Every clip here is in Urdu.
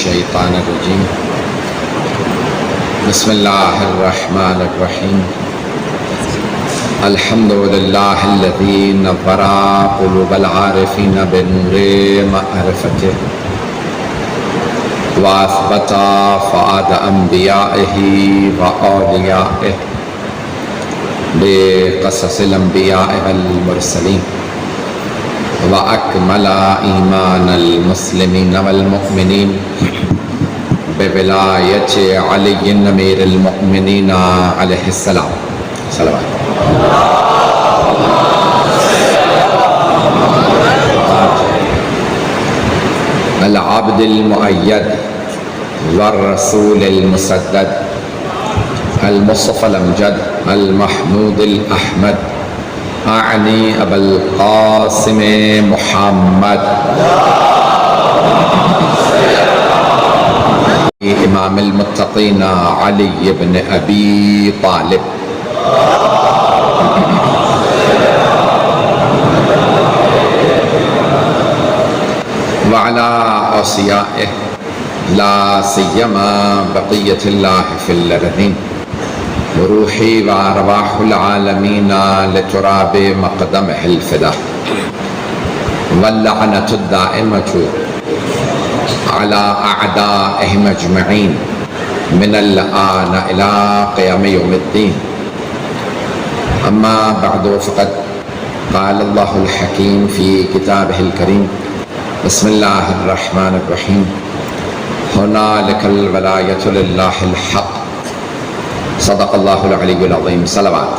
الشیطان الرجیم بسم اللہ الرحمن الرحیم الحمد للہ الذی نور قلوب العارفین بنور معرفته واثبت فؤاد انبیائہ واولیائہ بقصص الانبیاء والمرسلین وأكمل إيمان المسلمين والمؤمنين بولاية علي أمير المؤمنين عليه السلام صلوات العبد المؤيد والرسول المسدد المصطفى الأمجد المحمود الأحمد أعني أبا القاسم محمد إمام المتقين علي بن أبي طالب وعلى أوصيائه لا سيما بقية الله في الأرضين روحي وأرواح العالمين لتراب مقدمه الفدا واللعنة الدائمة على أعدائهم أجمعين من الآن إلى قيام يوم الدين أما بعد فقد قال الله الحكيم في كتابه الكريم بسم الله الرحمن الرحيم هنالك الولاية لله الحق صدق اللہ العلی العظیم صلوات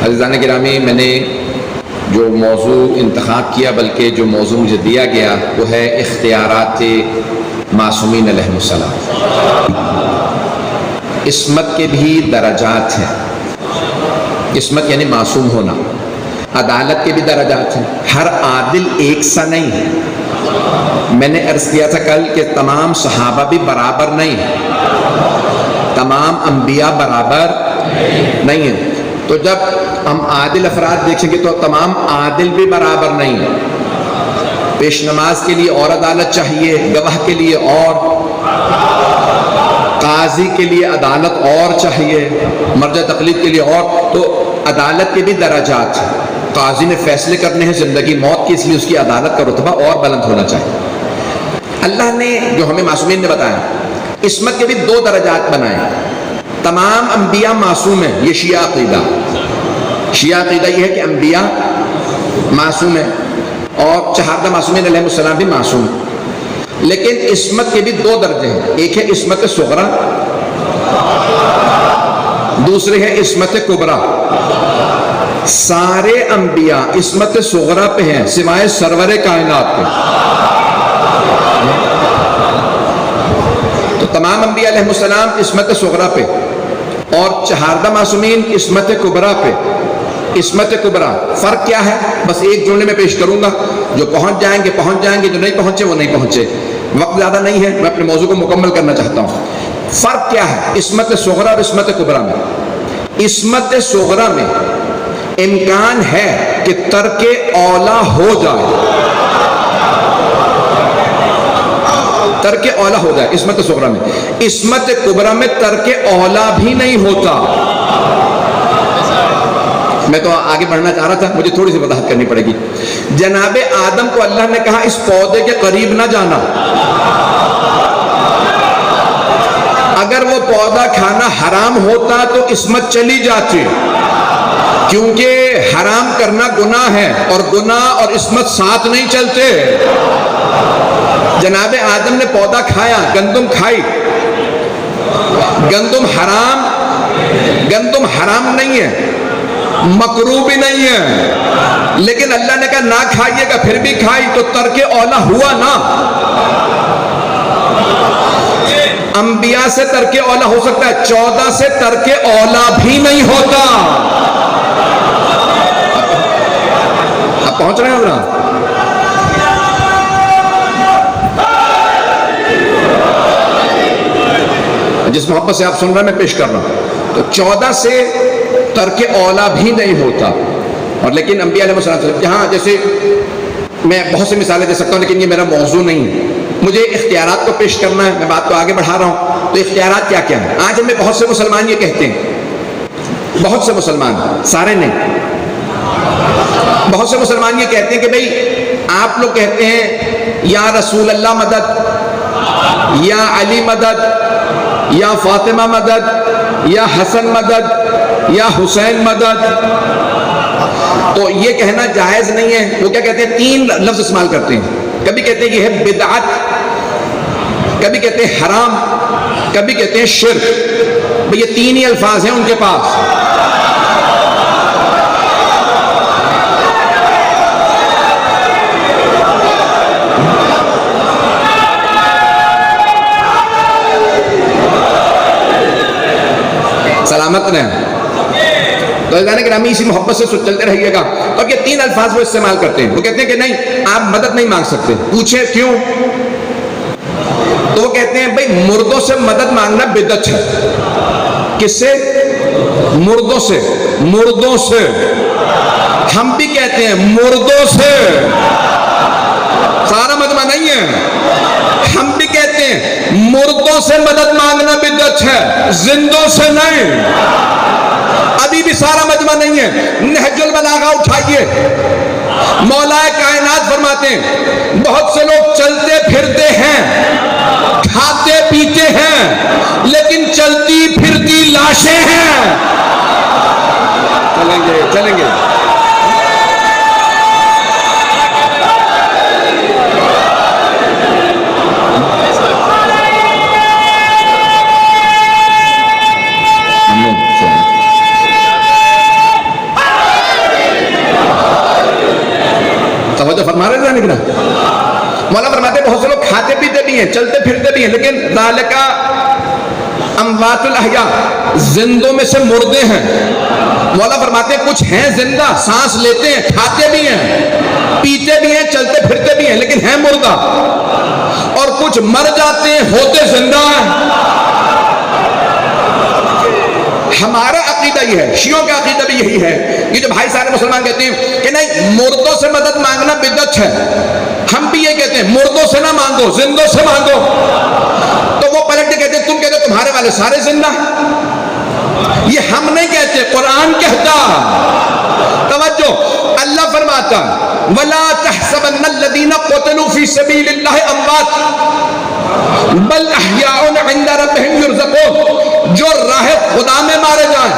عزیزان گرامی، میں نے جو موضوع انتخاب کیا بلکہ جو موضوع مجھے دیا گیا وہ ہے اختیارات معصومین علیہم السلام۔ عصمت کے بھی درجات ہیں، عصمت یعنی معصوم ہونا، عدالت کے بھی درجات ہیں، ہر عادل ایک سا نہیں ہے۔ میں نے عرض کیا تھا کل کہ تمام صحابہ بھی برابر نہیں ہیں، تمام انبیاء برابر نہیں ہیں، تو جب ہم عادل افراد دیکھیں گے تو تمام عادل بھی برابر نہیں ہیں۔ پیش نماز کے لیے اور عدالت چاہیے، گواہ کے لیے اور، قاضی کے لیے عدالت اور چاہیے، مرجع تقلید کے لیے اور، تو عدالت کے بھی درجات ہیں۔ قاضی نے فیصلے کرنے ہیں زندگی موت کی، اس لیے اس کی عدالت کا رتبہ اور بلند ہونا چاہیے۔ اللہ نے جو ہمیں معصومین نے بتایا، عصمت کے بھی دو درجات بنائے۔ تمام انبیاء معصوم ہیں، یہ شیعہ عقیدہ یہ ہے کہ انبیاء معصوم ہیں اور چہاردہ معصومین علیہ السلام بھی معصوم ہیں، لیکن عصمت کے بھی دو درجے ہیں، ایک ہے عصمت صغرا، دوسرے ہے عصمت کبریٰ۔ سارے انبیاء عصمت صغرا پہ ہیں سوائے سرور کائنات پہ۔ تو تمام انبیاء علیہ السلام عصمت صغرا پہ اور چہاردہ معصومین عصمت کبریٰ پہ۔ عصمت کبریٰ فرق کیا ہے؟ بس ایک جملے میں پیش کروں گا، جو پہنچ جائیں گے، جو نہیں پہنچے وہ نہیں پہنچے، وقت زیادہ نہیں ہے، میں اپنے موضوع کو مکمل کرنا چاہتا ہوں۔ فرق کیا ہے عصمت صغرا اور عصمت کبریٰ میں؟ عصمت صغرا میں امکان ہے کہ ترک اولا ہو جائے، ترک اولا ہو جائے عصمت صغرا میں۔ عصمت کبریٰ میں ترک اولا بھی نہیں ہوتا۔ میں تو آگے بڑھنا چاہ رہا تھا، مجھے تھوڑی سی وضاحت کرنی پڑے گی۔ جناب آدم کو اللہ نے کہا اس پودے کے قریب نہ جانا، اگر وہ پودا کھانا حرام ہوتا تو عصمت چلی جاتی، کیونکہ حرام کرنا گناہ ہے اور گناہ اور عصمت ساتھ نہیں چلتے۔ جناب آدم نے پودا کھایا، گندم کھائی، گندم حرام نہیں ہے، مکروہ بھی نہیں ہے، لیکن اللہ نے کہا نہ کھائیے گا، پھر بھی کھائی تو ترک اولا ہوا نا۔ انبیاء سے ترک اولا ہو سکتا ہے، 14 سے ترک اولا بھی نہیں ہوتا۔ اب پہنچ رہے ہیں حضرات؟ جس محبت سے آپ سن رہے ہیں میں پیش کر رہا ہوں، تو 14 سے ترک اولا بھی نہیں ہوتا۔ اور لیکن انبیاء علیہ السلام جہاں جیسے میں بہت سی مثالیں دے سکتا ہوں لیکن یہ میرا موضوع نہیں ہے. مجھے اختیارات کو پیش کرنا ہے, میں بات کو آگے بڑھا رہا ہوں. تو اختیارات کیا کیا ہیں؟ آج ہمیں بہت سے مسلمان یہ کہتے ہیں, بہت سے مسلمان, سارے نہیں, بہت سے مسلمان یہ کہتے ہیں کہ بھئی آپ لوگ کہتے ہیں یا رسول اللہ مدد, یا علی مدد, یا فاطمہ مدد, یا حسن مدد, یا حسین مدد. تو یہ کہنا جائز نہیں ہے. وہ کیا کہتے ہیں؟ 3 لفظ استعمال کرتے ہیں. کبھی کہتے ہیں یہ ہے بدعت, کبھی کہتے ہیں حرام, کبھی کہتے ہیں شرک. یہ 3 ہی الفاظ ہیں ان کے پاس. سلامت رہیں. تو گرامی اسی محبت سے چلتے رہیے گا. اور یہ 3 الفاظ وہ استعمال کرتے ہیں. وہ کہتے ہیں کہ نہیں آپ مدد نہیں مانگ سکتے. پوچھے کیوں؟ تو وہ کہتے ہیں بھئی مردوں سے مدد مانگنا بدعت ہے. کس سے؟ مردوں سے. مردوں سے. ہم بھی کہتے ہیں مردوں سے. سارا مجمع نہیں ہے. ہم بھی کہتے ہیں مردوں سے مدد مانگنا بدعت ہے, زندوں سے نہیں. ابھی بھی سارا مجمع نہیں ہے. نہج البلاغہ اٹھائیے. مولا کائنات فرماتے ہیں بہت سے لوگ چلتے پھرتے ہیں, کھاتے پیتے ہیں, لیکن چلتی پھرتی لاشیں ہیں. چلیں گے چلیں گے. توجہ فرما رہے ہیں نا. مولا فرماتے ہیں بہت سے لوگ کھاتے پیتے بھی ہیں, چلتے پھرتے بھی ہیں, لیکن ذالک اموات الاحیاء, زندوں میں سے مردے ہیں. مولا فرماتے ہیں کچھ ہیں زندہ, سانس لیتے ہیں, کھاتے بھی ہیں, پیتے بھی ہیں, چلتے پھرتے بھی ہیں, لیکن ہیں مردہ. اور کچھ مر جاتے ہیں, ہوتے زندہ ہیں. ہمارا عقیدہ یہ ہے, شیعوں کا عقیدہ بھی یہی ہے. یہ جو بھائی سارے مسلمان کہتے ہیں کہ نہیں مردوں سے مدد مانگنا بدعت ہے, ہم بھی یہ کہتے ہیں مردوں سے نہ مانگو, زندوں سے مانگو. تو وہ پلٹ کے کہتے ہیں تم کہتے تمہارے والے سارے زندہ. یہ ہم نہیں کہتے, قرآن کہتا. توجہ, اللہ فرماتا وَلَا تَحْسَبَنَّ الَّذِينَ قُتِلُوا فِي سَبِيلِ اللَّهِ أَمْوَاتٌ بَلْ أَحْيَاءٌ عِندَ رَبِّهِمْ يُرْزَقُونَ. جو راہ خدا میں مارے جائیں,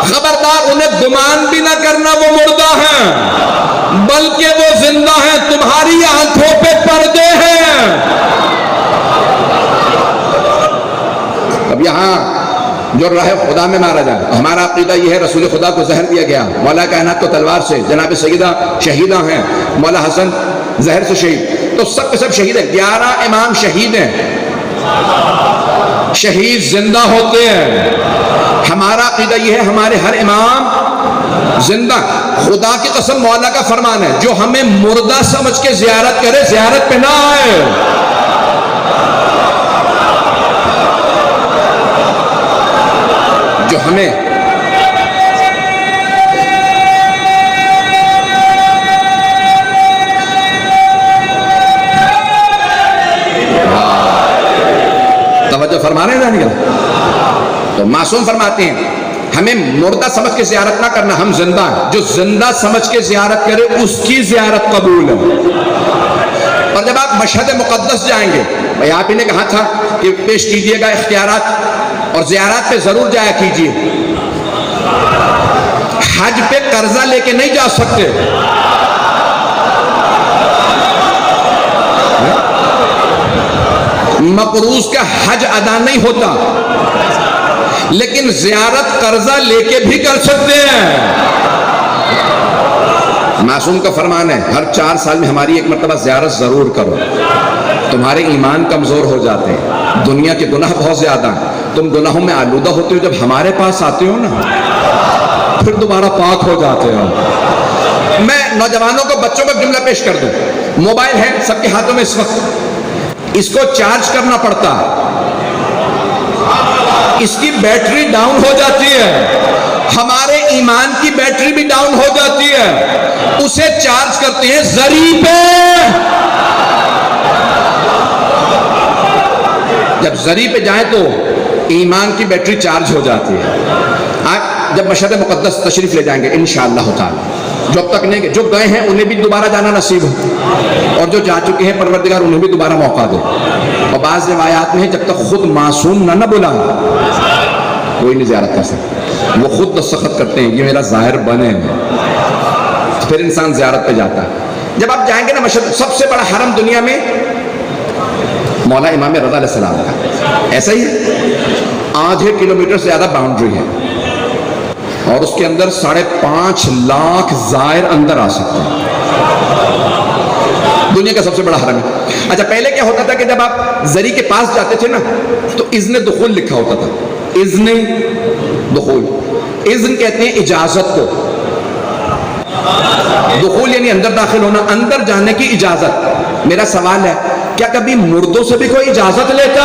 خبردار انہیں گمان بھی نہ کرنا وہ مردہ ہیں, بلکہ وہ زندہ ہیں. تمہاری آنکھوں پہ پردے ہیں. اب یہاں جو راہ خدا میں مارا جائے, ہمارا عقیدہ یہ ہے رسول خدا کو زہر دیا گیا, مولا کائنات کو تلوار سے, جناب سیدہ شہیدہ ہیں, مولا حسن زہر سے شہید, تو سب کے سب شہید ہیں. 11 امام شہید ہیں. شہید زندہ ہوتے ہیں. ہمارا عقیدہ یہ ہے ہمارے ہر امام زندہ. خدا کی قسم مولا کا فرمان ہے جو ہمیں مردہ سمجھ کے زیارت کرے, زیارت پہ نہ آئے. جو ہمیں توجہ فرما رہے ہیں. تو معصوم فرماتے ہیں ہمیں مردہ سمجھ کے زیارت نہ کرنا, ہم زندہ ہیں. جو زندہ سمجھ کے زیارت کرے اس کی زیارت قبول ہے. اور جب آپ مشہد مقدس جائیں گے, بھائی آپ ہی نے کہا تھا کہ پیش کیجئے گا اختیارات, اور زیارات پہ ضرور جایا کیجئے. حج پہ قرضہ لے کے نہیں جا سکتے. مقروض کا حج ادا نہیں ہوتا, لیکن زیارت قرضہ لے کے بھی کر سکتے ہیں. معصوم کا فرمان ہے ہر 4 سال میں ہماری ایک مرتبہ زیارت ضرور کرو. تمہارے ایمان کمزور ہو جاتے ہیں, دنیا کے گناہ بہت زیادہ ہیں, تم گناہوں میں آلودہ ہوتے ہو, جب ہمارے پاس آتے ہو نا پھر دوبارہ پاک ہو جاتے ہو. میں نوجوانوں کو, بچوں کو جملہ پیش کر دوں. موبائل ہے سب کے ہاتھوں میں اس وقت, اس کو چارج کرنا پڑتا ہے, اس کی بیٹری ڈاؤن ہو جاتی ہے, ہمارے ایمان کی بیٹری بھی ڈاؤن ہو جاتی ہے، اسے چارج کرتے ہیں زری پہ. جب زری پہ جائیں تو ایمان کی بیٹری چارج ہو جاتی ہے. آپ جب مشہد مقدس تشریف لے جائیں گے انشاءاللہ تعالی، جو اب تک نہیں گئے، جو گئے ہیں انہیں بھی دوبارہ جانا نصیب ہو، اور جو جا چکے ہیں پروردگار انہیں بھی دوبارہ موقع دے. اور بعض روایات میں جب تک خود معصوم نہ بلائیں کوئی نہیں زیارت کر سکتا. وہ خود دستخط کرتے ہیں یہ میرا ظاہر بنے، پھر انسان زیارت پہ جاتا ہے. جب آپ جائیں گے نا مشہد، سب سے بڑا حرم دنیا میں مولا امام رضا علیہ السلام کا، ایسا ہی ہے، 8 کلومیٹر سے زیادہ باؤنڈری ہے، اور اس کے اندر 5.5 لاکھ زائر اندر آ سکتے ہیں. دنیا کا سب سے بڑا حرم ہے. اچھا پہلے کیا ہوتا تھا کہ جب آپ زری کے پاس جاتے تھے نا تو اذن دخول لکھا ہوتا تھا. اذن دخول، اذن کہتے ہیں اجازت کو، دخول یعنی اندر داخل ہونا، اندر جانے کی اجازت. میرا سوال ہے کیا کبھی مردوں سے بھی کوئی اجازت لیتا؟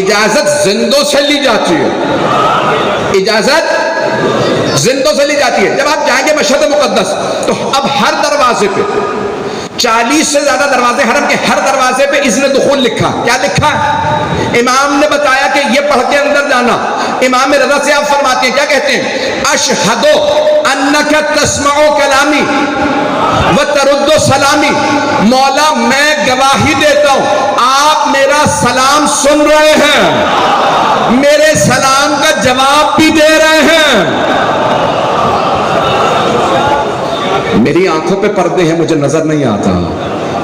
اجازت زندوں سے لی جاتی ہے، اجازت زندوں سے لی جاتی ہے. جب آپ جائیں گے مشہد مقدس تو اب ہر دروازے پہ 40 سے زیادہ دروازے حرم کے، ہر دروازے پہ اذن دخول لکھا. کیا لکھا؟ امام نے بتایا کہ یہ پڑھ کے اندر جانا. امام رضا سے آپ فرماتے ہیں، کیا کہتے ہیں؟ اشہد انک تسمع کلامی وترد سلامی. مولا میں گواہی دیتا ہوں آپ میرا سلام سن رہے ہیں، میرے سلام کا جواب بھی دے رہے ہیں. میری آنکھوں پہ پردے ہیں مجھے نظر نہیں آتا،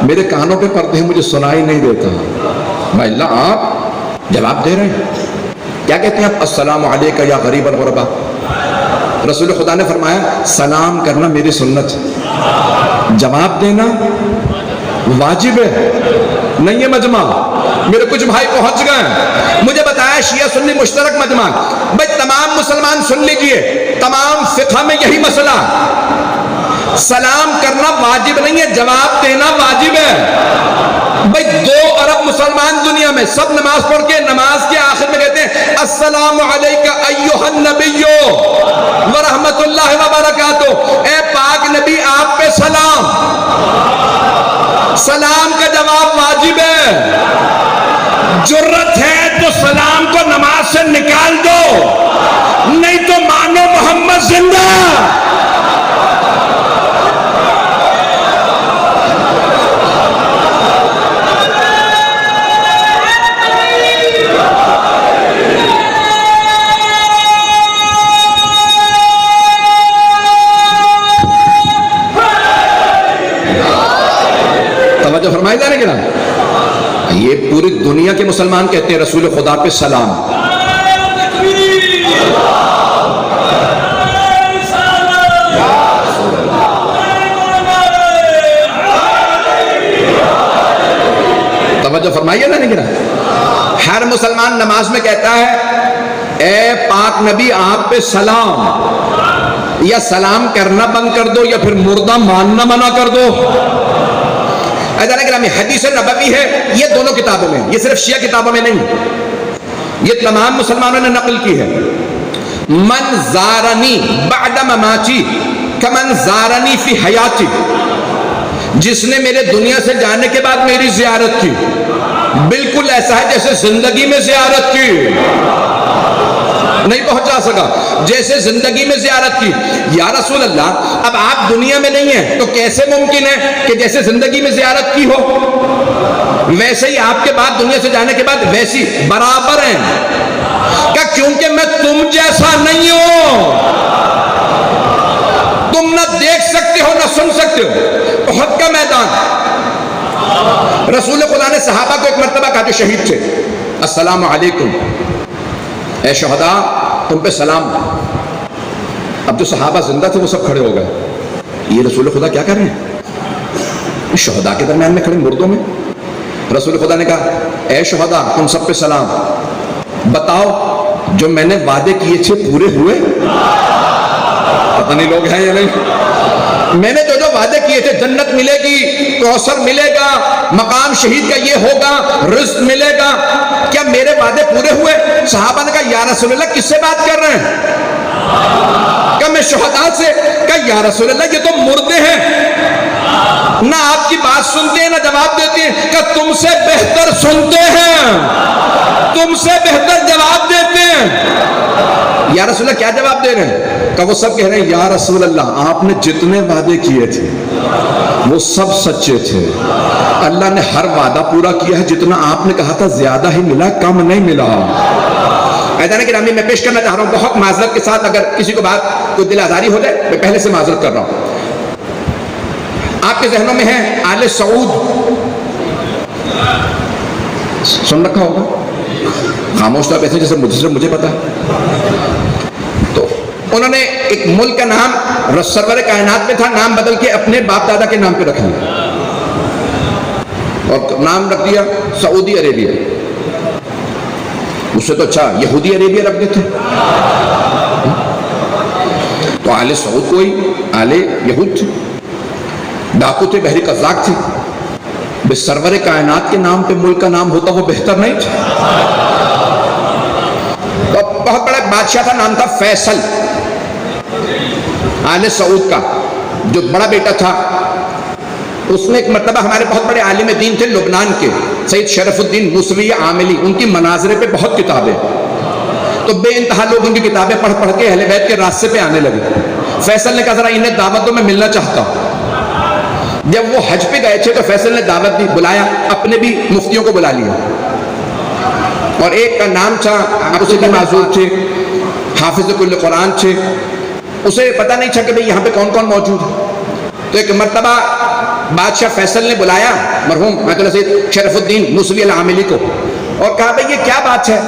میرے کانوں پہ پردے ہیں مجھے سنائی نہیں دیتا. بھائی اللہ آپ جواب دے رہے ہیں. کیا کہتے ہیں آپ؟ السلام علیکہ یا غریب الغربا. رسول خدا نے فرمایا سلام کرنا میری سنت، جواب دینا واجب ہے، نہیں ہے مجمع. میرے کچھ بھائی پہنچ گئے، مجھے بتایا شیعہ سنی مشترک مجمع. بھائی تمام مسلمان سن لیجئے، تمام فقہ میں یہی مسئلہ، سلام کرنا واجب نہیں ہے، جواب دینا واجب ہے. بھائی 2 ارب مسلمان دنیا میں سب نماز پڑھ کے نماز کے آخر میں کہتے ہیں السلام علیکہ ایھا النبی ورحمۃ اللہ وبرکاتہ. اے پاک نبی آپ پہ سلام. سلام کا جواب واجب ہے. جرت ہے تو سلام کو نماز سے نکال دو، نہیں تو مانو محمد زندہ. توجہ فرمائی جانے کے نا، یہ پوری دنیا کے مسلمان کہتے ہیں رسول خدا پہ سلام. توجہ فرمائیے نا نہیں. ہر مسلمان نماز میں کہتا ہے اے پاک نبی آپ پہ سلام، یا سلام کرنا بند کر دو یا پھر مردہ ماننا منع کر دو. حدیث نبوی ہے، یہ دونوں کتابوں میں، یہ صرف شیعہ کتابوں میں نہیں، یہ تمام مسلمانوں نے نقل کی ہے. من زارنی بعد مماتی کمن زارنی فی حیاتی. جس نے میرے دنیا سے جانے کے بعد میری زیارت کی بالکل ایسا ہے جیسے زندگی میں زیارت کی. نہیں پہنچا سکا جیسے زندگی میں زیارت کی. یا رسول اللہ اب آپ دنیا میں نہیں ہیں تو کیسے ممکن ہے کہ جیسے زندگی میں زیارت کی ہو ویسے ہی آپ کے بعد دنیا سے جانے کے بعد ویسی برابر ہیں؟ کہ کیونکہ میں تم جیسا نہیں ہوں، تم نہ دیکھ سکتے ہو نہ سن سکتے ہو. احد کا میدان، رسول خدا نے صحابہ کو ایک مرتبہ کہا جو شہید تھے السلام علیکم اے شہداء تم پہ سلام. اب جو صحابہ زندہ تھے وہ سب کھڑے ہو گئے. یہ رسول خدا کیا کر رہے ہیں؟ شہداء کے درمیان میں کھڑے مردوں میں. رسول خدا نے کہا اے شہداء تم سب پہ سلام. بتاؤ جو میں نے وعدے کیے تھے پورے ہوئے؟ پتہ نہیں لوگ ہیں یا نہیں. میں نے جو وعدے کیے تھے، جنت ملے گی، کوثر ملے گا، مقام شہید کا یہ ہوگا، رزق ملے گا، اللہ کیا میرے وعدے پورے ہوئے؟ صحابہ نے کہا یا رسول اللہ کس سے بات کر رہے ہیں؟ کہا میں شہداء سے۔ کہا یا رسول اللہ یہ تو مردے ہیں، نہ آپ کی بات سنتے ہیں نہ جواب دیتے ہیں۔ کہ تم سے بہتر سنتے ہیں، تم سے بہتر جواب دیتے ہیں۔ یا رسول اللہ کیا جواب دے رہے ہیں؟ کہ وہ سب کہہ رہے ہیں یا رسول اللہ آپ نے جتنے وعدے کیے تھے وہ سب سچے تھے، اللہ نے ہر وعدہ پورا کیا ہے، جتنا آپ نے کہا تھا زیادہ ہی ملا، کم نہیں ملا۔ ایدان گرامی میں پیش کرنا چاہ رہا ہوں بہت معذرت کے ساتھ، اگر کسی کو بات کوئی دل آزاری ہو جائے میں پہلے سے معذرت کر رہا ہوں۔ آپ کے ذہنوں میں ہے آل سعود، سن رکھا ہوگا، خاموش تو آپ ایسے جیسے مجھے پتا۔ تو انہوں نے ایک ملک کا نام سرور کائنات میں تھا، نام بدل کے اپنے باپ دادا کے نام پہ رکھ لیا اور نام رکھ دیا سعودی عربیہ۔ اس سے تو اچھا یہودی عربیہ رکھ دیتے۔ تو آل سعود کوئی آل یہود تھے، ڈاکو تھے، بحری قزاق تھے۔ بے سرور کائنات کے نام پہ ملک کا نام ہوتا وہ بہتر نہیں تھا؟ بہت بڑا بادشاہ تھا، نام تھا فیصل، آل سعود کا جو بڑا بیٹا تھا۔ اس نے ایک مرتبہ ہمارے بہت بڑے عالم دین تھے لبنان کے سید شرف الدین موسوی عاملی، ان کی مناظرے پہ بہت کتابیں، تو بے انتہا لوگ ان کی کتابیں پڑھ پڑھ کے اہل بیت کے راستے پہ آنے لگے۔ فیصل نے کہا ذرا انہیں دعوت دو، میں ملنا چاہتا ہوں۔ جب وہ حج پہ گئے تھے تو فیصل نے دعوت دی، بلایا، اپنے بھی مفتیوں کو بلا لیا، اور ایک کا نام تھا آپ اسے بھی معذور تھے، حافظ کل قرآن تھے، اسے پتہ نہیں تھا کہ بھئی یہاں پہ کون کون موجود ہے۔ تو ایک مرتبہ بادشاہ فیصل نے بلایا مرحوم سید شرف الدین موسوی العاملی کو اور کہا بھئی یہ کیا بات ہے،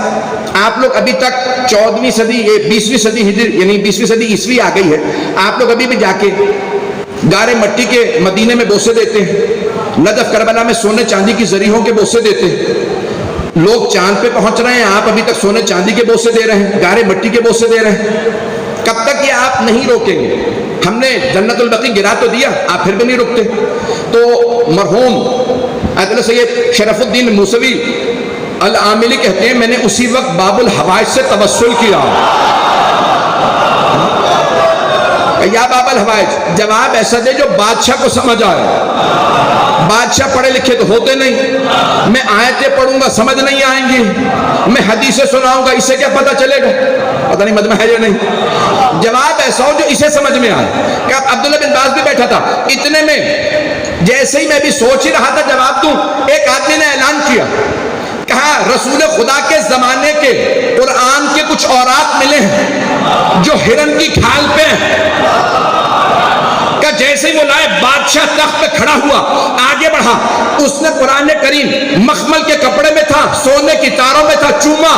آپ لوگ ابھی تک 14ویں صدی 20ویں صدی ہجری یعنی 20ویں صدی عیسوی آ گئی ہے، آپ لوگ ابھی بھی جا کے گارے مٹی کے مدینے میں بوسے دیتے ہیں، نجف کربلا میں سونے چاندی کی زریحوں کے بوسے دیتے ہیں، لوگ چاند پہ پہنچ رہے ہیں، آپ ابھی تک سونے چاندی کے بوسے دے رہے ہیں، گارے مٹی کے بوسے دے رہے ہیں، کب تک یہ آپ نہیں روکیں گے؟ ہم نے جنت البقیع گرا تو دیا، آپ پھر بھی نہیں رکتے۔ تو مرحوم حضرت سید شرف الدین موسوی العاملی کہتے ہیں میں نے اسی وقت باب الحوائج سے توسل کیا، یا باب الحوائج جواب ایسا دے جو بادشاہ کو سمجھ آئے۔ بادشاہ پڑھے لکھے تو ہوتے نہیں، میں آیتیں پڑھوں گا سمجھ نہیں آئیں گی، میں حدیثیں سناؤں گا اس سے کیا پتہ چلے گا، پتہ نہیں مجمع ہے یا نہیں۔ جواب ایسا ہو جو اسے سمجھ میں آئے۔ کہ عبداللہ بن باز بھی بیٹھا تھا، اتنے میں جیسے ہی میں بھی سوچ ہی رہا تھا جواب دوں، ایک آدمی نے اعلان کیا، کہا رسول خدا کے زمانے کے قرآن کے کچھ اورات ملے ہیں جو ہرن کی کھال پہ ہیں۔ کہ جیسے ہی وہ لائے بادشاہ تخت پہ کھڑا ہوا، آگے بڑھا، اس نے قرآن کریم مخمل کے کپڑے میں تھا، سونے کی تاروں میں تھا، چوما،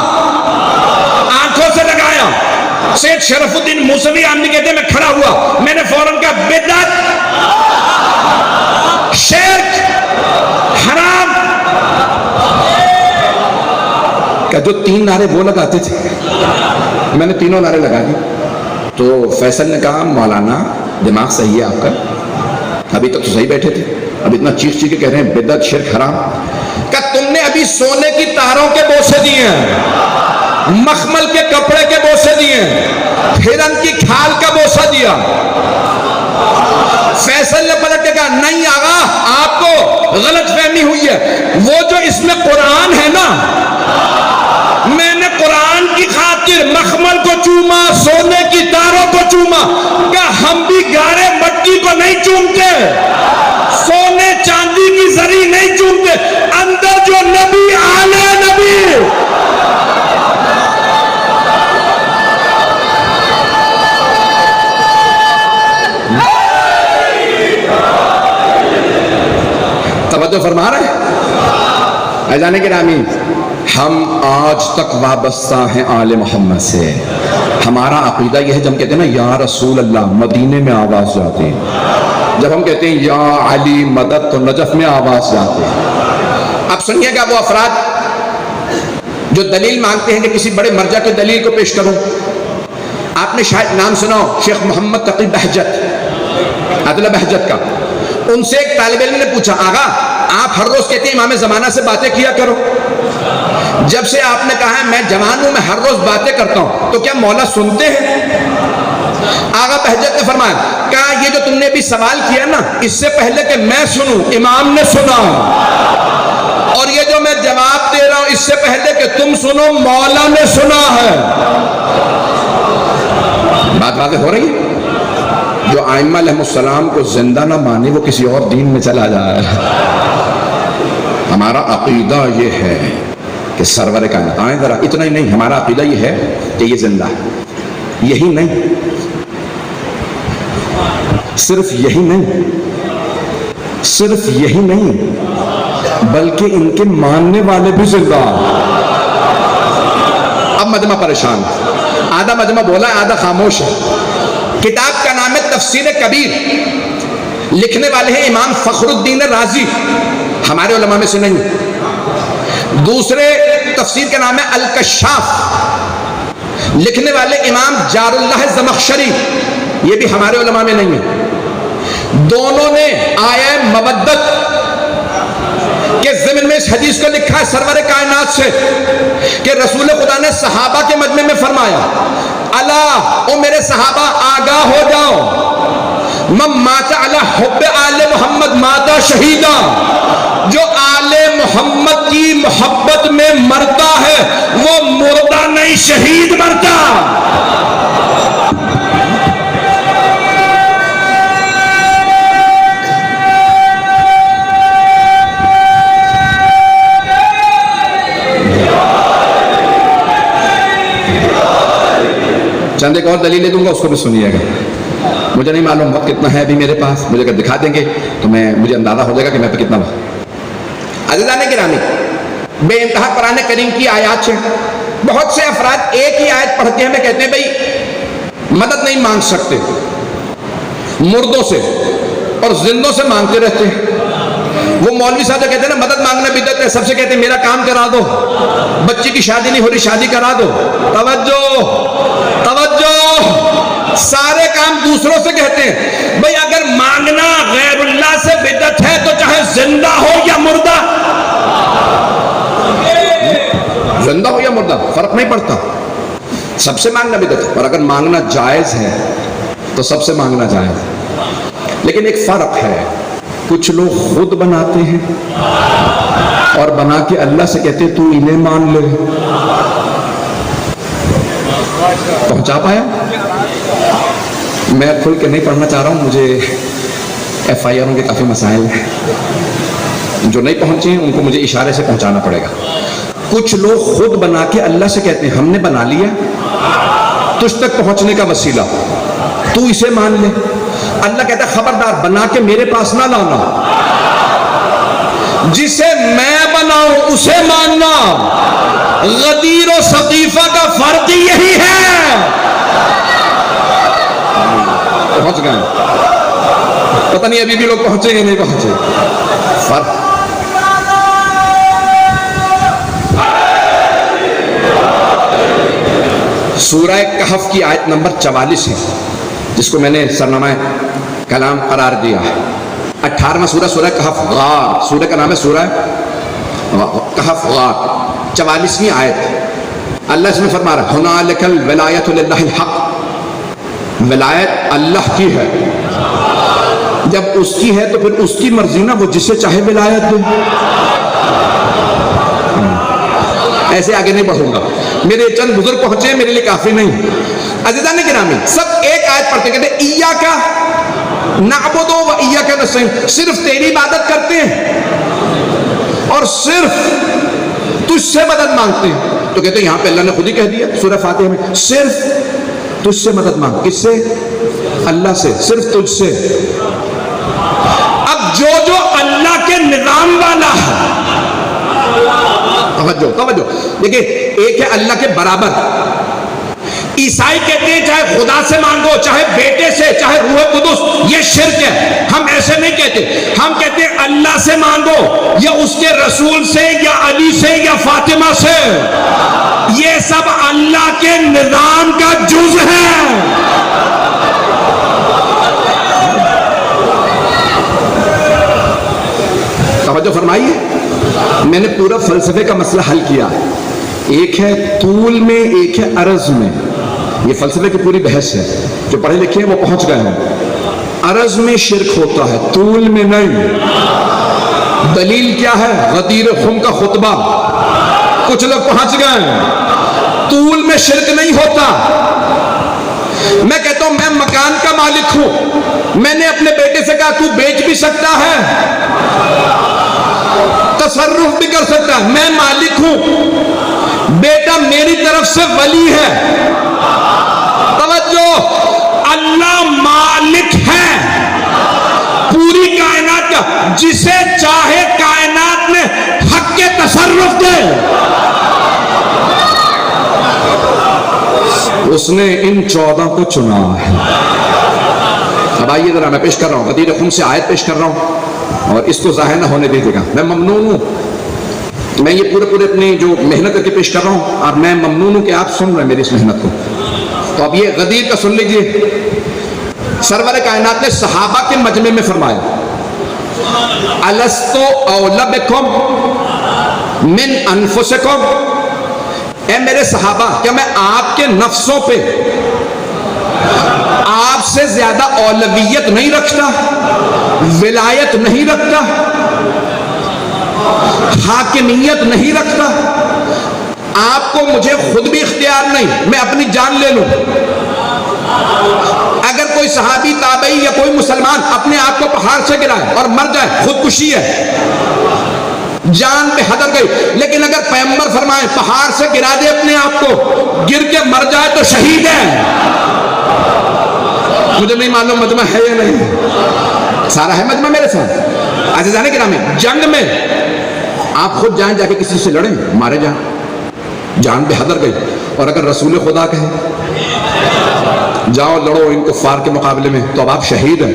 آنکھوں سے لگایا۔ سید شرف الدین موسوی عاملی کہتے ہیں میں کھڑا ہوا، میں نے فوراً کہا بدعت، شرک، حرام۔ کہ جو 3 نعرے وہ لگاتے تھے میں نے تینوں نعرے لگا دی۔ تو فیصل نے کہا مولانا دماغ صحیح ہے آپ کا، ابھی تک تو صحیح بیٹھے تھے، اب اتنا چیخ چیخ کے کہہ رہے ہیں بدعت، شرک، حرام۔ کہ تم نے ابھی سونے کی تاروں کے بوسے دیے ہیں، مخمل کے کپڑے کے بوسے دیے ہیں، ہرن کی کھال کا بوسہ دیا۔ فیصل نے پلٹ کے کہا نہیں آغا آپ کو غلط فہمی ہوئی ہے، وہ جو اس میں قرآن ہے نا، میں نے قرآن کی خاطر مخمل کو چوما، سونے کی تاروں کو چوما۔ کیا ہم بھی گارے مٹی کو نہیں چومتے، سونے چاندی کی زری نہیں چومتے، اندر جو نبی آلے نبی۔ توجہ فرما رہے ہیں اذان گرامی، ہم آج تک وابستہ ہیں آل محمد سے۔ ہمارا عقیدہ یہ ہے جب ہم کہتے ہیں نا یا رسول اللہ، مدینے میں آواز جاتی ہے، جب ہم کہتے ہیں یا علی مدد تو نجف میں آواز جاتی ہے۔ اب سنیے گا وہ افراد جو دلیل مانگتے ہیں کہ کسی بڑے مرجع کی دلیل کو پیش کروں۔ آپ نے شاید نام سنا ہو شیخ محمد تقی بہجت، عدل بہجت کا۔ ان سے ایک طالب علم نے پوچھا آغا آپ ہر روز کہتے ہیں امام زمانہ سے باتیں کیا کرو، جب سے آپ نے کہا ہے میں جوان ہوں، میں ہر روز باتیں کرتا ہوں، تو کیا مولا سنتے ہیں؟ آغا بہجت نے فرمایا، کہا یہ جو تم نے بھی سوال کیا نا، اس سے پہلے کہ میں سنوں امام نے سنا، اور یہ جو میں جواب دے رہا ہوں اس سے پہلے کہ تم سنو مولا نے سنا ہے۔ بات واضح ہو رہی ہے؟ جو ائمہ علیہ السلام کو زندہ نہ مانے وہ کسی اور دین میں چلا جائے۔ ہمارا عقیدہ یہ ہے کہ سرور کائنات، آئیں ذرا، اتنا ہی نہیں، ہمارا عقیدہ یہ ہے کہ یہ زندہ ہے۔ یہی نہیں، صرف یہی نہیں، صرف یہی نہیں، بلکہ ان کے ماننے والے بھی زندہ۔ اب مجمع پریشان، آدھا مجمع بولا آدھا خاموش ہے۔ کتاب کا نام ہے تفسیر کبیر، لکھنے والے ہیں امام فخر الدین رازی، ہمارے علماء میں سے نہیں۔ دوسرے تفسیر کا نام ہے الکشاف، لکھنے والے امام جار اللہ زمخشری، یہ بھی ہمارے علماء میں نہیں ہے۔ دونوں نے آیہ مودت کے ضمن میں اس حدیث کو لکھا ہے سرور کائنات سے کہ رسول خدا نے صحابہ کے مجمع میں فرمایا، الا او میرے صحابہ آگاہ ہو جاؤ، من مات علی حب آل محمد مات شہیدا، جو آل محمد کی محبت میں مرتا ہے وہ مردہ نہیں، شہید مرتا۔ چند ایک اور دلیلیں دوں گا، اس کو بھی سنیے گا۔ مجھے نہیں معلوم وقت کتنا ہے ابھی میرے پاس، مجھے اگر دکھا دیں گے تو مجھے اندازہ ہو جائے گا کہ میں پہ کتنا وقت۔ عزیزان گرامی، بے انتہا قرآن کریم کی آیات سے بہت سے افراد ایک ہی آیت پڑھتے ہیں، ہمیں کہتے ہیں بھائی مدد نہیں مانگ سکتے، مردوں سے اور زندوں سے مانگتے رہتے ہیں۔ وہ مولوی صاحب جو کہتے ہیں نا مدد مانگنا بدعت ہے، سب سے کہتے ہیں میرا کام کرا دو، بچی کی شادی نہیں ہو رہی شادی کرا دو۔ توجہ توجہ، سارے کام دوسروں سے کہتے ہیں۔ بھئی اگر مانگنا غیر اللہ سے بدعت ہے تو چاہے زندہ ہو یا مردہ، زندہ ہو یا مردہ فرق نہیں پڑتا، سب سے مانگنا بدعت ہے۔ اور اگر مانگنا جائز ہے تو سب سے مانگنا جائز ہے، لیکن ایک فرق ہے، کچھ لوگ خود بناتے ہیں اور بنا کے اللہ سے کہتے تو انہیں مان لے۔ پہنچا پایا؟ میں کھل کے نہیں پڑھنا چاہ رہا ہوں، مجھے ایف آئی آروں کے کافی مسائل ہیں، جو نہیں پہنچے ہیں ان کو مجھے اشارے سے پہنچانا پڑے گا۔ کچھ لوگ خود بنا کے اللہ سے کہتے ہیں ہم نے بنا لیا تجھ تک پہنچنے کا وسیلہ، تو اسے مان لے۔ اللہ کہتا ہے خبردار بنا کے میرے پاس نہ لانا، جسے میں بناؤں اسے ماننا۔ غدیر و ثقیفہ کا فرق یہی ہے۔ پہنچ گئے؟ پتہ نہیں ابھی بھی لوگ پہنچے یا نہیں پہنچے۔ فرق سورہ کہف کی آیت نمبر 44 ہے، جس کو میں نے سرنامہ کلام قرار دیا ہے۔ 18واں سورہ، سورہ کہف غار، سورہ کا نام ہے سورہ کہف غار، 44ویں آیت۔ اللہ اس میں فرما رہا ہے ہنالک الولایۃ للہ الحق، ولایت اللہ کی ہے۔ جب اس کی ہے تو پھر اس کی مرضی نا، وہ جسے چاہے ولایت دے۔ ایسے آگے نہیں بڑھوں گا، میرے چند بزرگ پہنچے ہیں، میرے لیے کافی نہیں۔ عزیزان گرامی، سب ایک آیت پڑھتے کہتے ہیں ایاک نعبد و ایاک نستعین، صرف تیری عبادت کرتے ہیں اور صرف تجھ سے مدد مانگتے ہیں۔ تو کہتے ہیں یہاں پہ اللہ نے خود ہی کہہ دیا سورہ فاتحہ میں، صرف تجھ سے مدد مانگ۔ کس سے؟ اللہ سے، صرف تجھ سے۔ اب جو اللہ کے نظام والا ہے، توجہ دیکھیں، ایک ہے اللہ کے برابر۔ عیسائی کہتے ہیں چاہے خدا سے مانگو، چاہے بیٹے سے، چاہے روح قدس، یہ شرک ہے۔ ہم ایسے نہیں کہتے، ہم کہتے ہیں اللہ سے مانگو، یا اس کے رسول سے، یا علی سے، یا فاطمہ سے۔ یہ سب اللہ کے نظام کا جز ہے۔ توجہ فرمائیے، میں نے پورا فلسفے کا مسئلہ حل کیا ہے. ایک ہے طول میں، ایک ہے عرض میں. یہ فلسفے کی پوری بحث ہے. جو پڑھے لکھے ہیں وہ پہنچ گئے ہیں. عرض میں شرک ہوتا ہے، طول میں نہیں. دلیل کیا ہے؟ غدیر خم کا خطبہ. کچھ لوگ پہنچ گئے ہیں. طول میں شرک نہیں ہوتا. میں کہتا ہوں میں مکان کا مالک ہوں، میں نے اپنے بیٹے سے کہا تو بیچ بھی سکتا ہے، تصرف بھی کر سکتا ہے، میں مالک ہوں، بیٹا میری طرف سے ولی ہے. توجہ، اللہ مالک ہے پوری کائنات کا، جسے چاہے کائنات میں حق کے تصرف دے. اس نے ان 14 کو چنا ہے. اب آئیے ذرا میں پیش کر رہا ہوں، غدیر خم سے آیت پیش کر رہا ہوں، اور اس کو ظاہر نہ ہونے دیجیے گا. میں ممنون ہوں، میں یہ پورے اپنی جو محنت کر کے پیش کر رہا ہوں، اور میں ممنون ہوں کہ آپ سن رہے ہیں میری اس محنت کو. تو اب یہ غدیر کا سن لیجیے. سرور کائنات نے صحابہ کے مجمع میں فرمایا، الستو اولی بکم من انفسکم، اے میرے صحابہ کیا میں آپ کے نفسوں پہ آپ سے زیادہ اولویت نہیں رکھتا، ولایت نہیں رکھتا، حاکمیت نہیں رکھتا؟ آپ کو مجھے خود بھی اختیار نہیں، میں اپنی جان لے لوں. اگر کوئی صحابی، تابعی یا کوئی مسلمان اپنے آپ کو پہاڑ سے گرائے اور مر جائے، خودکشی ہے، جان پہ حدر گئی. لیکن اگر پیغمبر فرمائے پہاڑ سے گرا دے اپنے آپ کو، گر کے مر جائے تو شہید ہے. مجھے نہیں معلوم مجمع ہے یا نہیں، سارا ہے مجمع میرے ساتھ. عزیزان گرامی، جنگ میں آپ خود جائیں، جا کے کسی سے لڑیں، مارے جائیں، جان پہ حدر گئی. اور اگر رسول خدا کہے جاؤ لڑو ان کفار کے مقابلے میں، تو اب آپ شہید ہیں.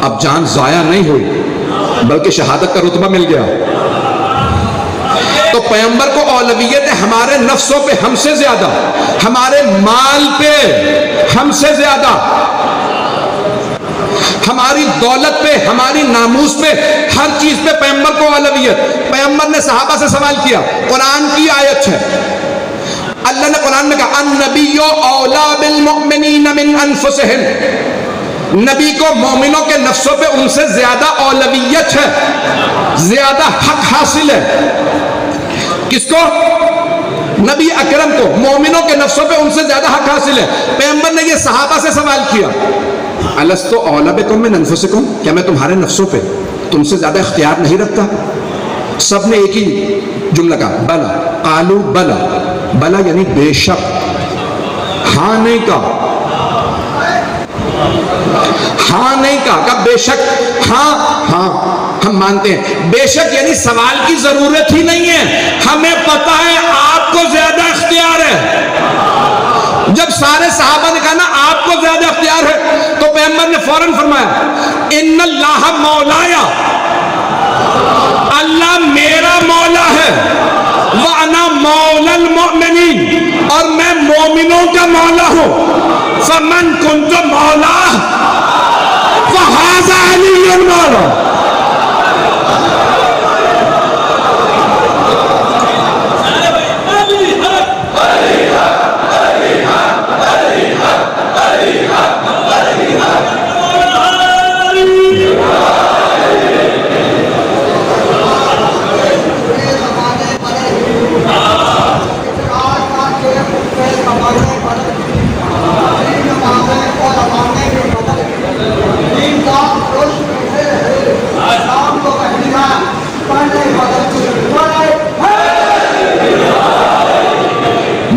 اب جان ضائع نہیں ہوئی بلکہ شہادت کا رتبہ مل گیا. تو پیغمبر کو اولویت ہے ہمارے نفسوں پہ ہم سے زیادہ، ہمارے مال پہ ہم سے زیادہ، ہماری دولت پہ، ہماری ناموس پہ، ہر چیز پہ پیغمبر کو اولویت. پیغمبر نے صحابہ سے سوال کیا، قرآن کی آیت ہے، اللہ نے قرآن میں کہا النبی اولا بالمؤمنین من انفسہم، نبی کو مومنوں کے نفسوں پہ ان سے زیادہ اولویت ہے، زیادہ حق حاصل ہے. کس کو؟ نبی اکرم کو. مومنوں کے نفسوں پہ ان سے زیادہ حق حاصل ہے. پیغمبر نے یہ صحابہ سے سوال کیا، الستو اولی بکم من انفسکم، کیا میں تمہارے نفسوں پہ تم سے زیادہ اختیار نہیں رکھتا؟ سب نے ایک ہی جملہ کہا، بلا. قالو بلا. بلا یعنی بے شک، ہاں نہیں کہا، ہاں نہیں کہا، کہ بے شک، ہاں ہاں ہم مانتے ہیں. بے شک یعنی سوال کی ضرورت ہی نہیں ہے، ہمیں پتا ہے آپ کو زیادہ اختیار ہے. جب سارے صحابہ نے کہا نا آپ کو زیادہ اختیار ہے، تو پیغمبر نے فوراً فرمایا ان اللہ مولایا، اللہ میرا مولا ہے، وَأَنَا مَوْلَى الْمُؤْمِنِينَ، اور میں مومنوں کا مولا ہوں. فَمَنْ كُنْتُ مَوْلَاهُ فَهَذَا عَلِيٌّ مَوْلَاهُ.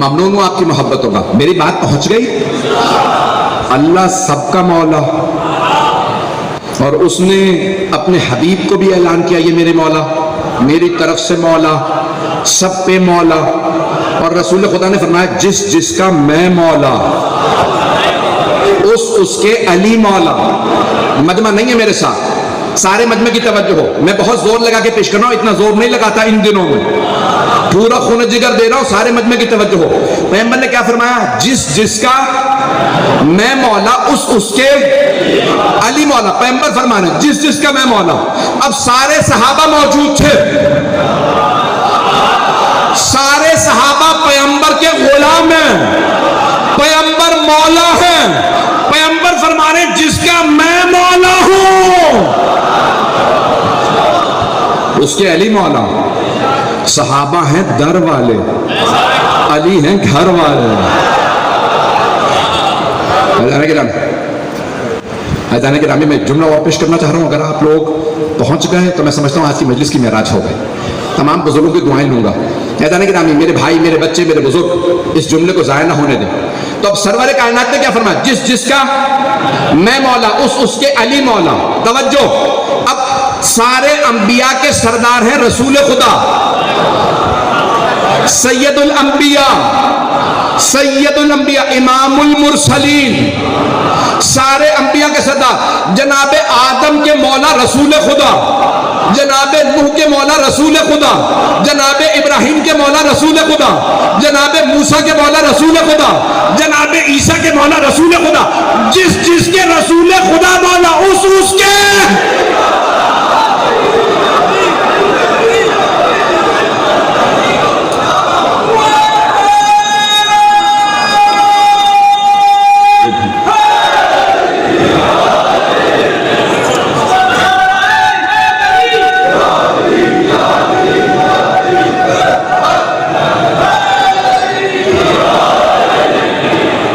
ممنون ہوں آپ کی محبتوں کا. میری بات پہنچ گئی؟ اللہ سب کا مولا، اور اس نے اپنے حبیب کو بھی اعلان کیا یہ میرے مولا، میری طرف سے مولا، سب پہ مولا. اور رسول خدا نے فرمایا جس جس کا میں مولا اس کے علی مولا. مجمع نہیں ہے میرے ساتھ، سارے مجمع کی توجہ ہو. میں بہت زور لگا کے پیش کر رہا ہوں، اتنا زور نہیں لگاتا ان دنوں میں. پورا خون جگر دے رہا ہوں، سارے مجمع کی توجہ ہو. پیغمبر نے کیا فرمایا؟ جس جس کا میں مولا اس کے علی مولا. پیغمبر فرمانا جس جس کا میں مولا. اب سارے صحابہ موجود تھے، سارے صحابہ پیغمبر کے غلام ہیں، پیغمبر مولا ہیں. پیغمبر فرمانے جس کا میں مولا ہوں اس کے علی مولا. صحابہ ہیں در والے، علی ہیں گھر والے. حضرت گرامی میں جملہ اور پیش کرنا چاہ رہا ہوں. اگر آپ لوگ پہنچ گئے تو میں سمجھتا ہوں آج کی مجلس کی معراج ہو گئی. تمام بزرگوں کی دعائیں لوں گا. حضرت گرامی، میرے بھائی، میرے بچے، میرے بزرگ، اس جملے کو ضائع نہ ہونے دیں. تو اب سرور کائنات نے کیا فرمایا؟ جس جس کا میں مولا اس کے علی مولا. توجہ، اب سارے انبیاء کے سردار ہیں رسول خدا، سید الانبیاء، سید الانبیاء، امام المرسلین. سارے انبیاء کے سردار جناب آدم کے مولا رسول خدا، جناب نوح کے مولا رسول خدا، جناب ابراہیم کے مولا رسول خدا، جناب موسیٰ کے مولا رسول خدا، جناب عیسیٰ کے مولا رسول خدا. جس جس کے رسول خدا مولا اس کے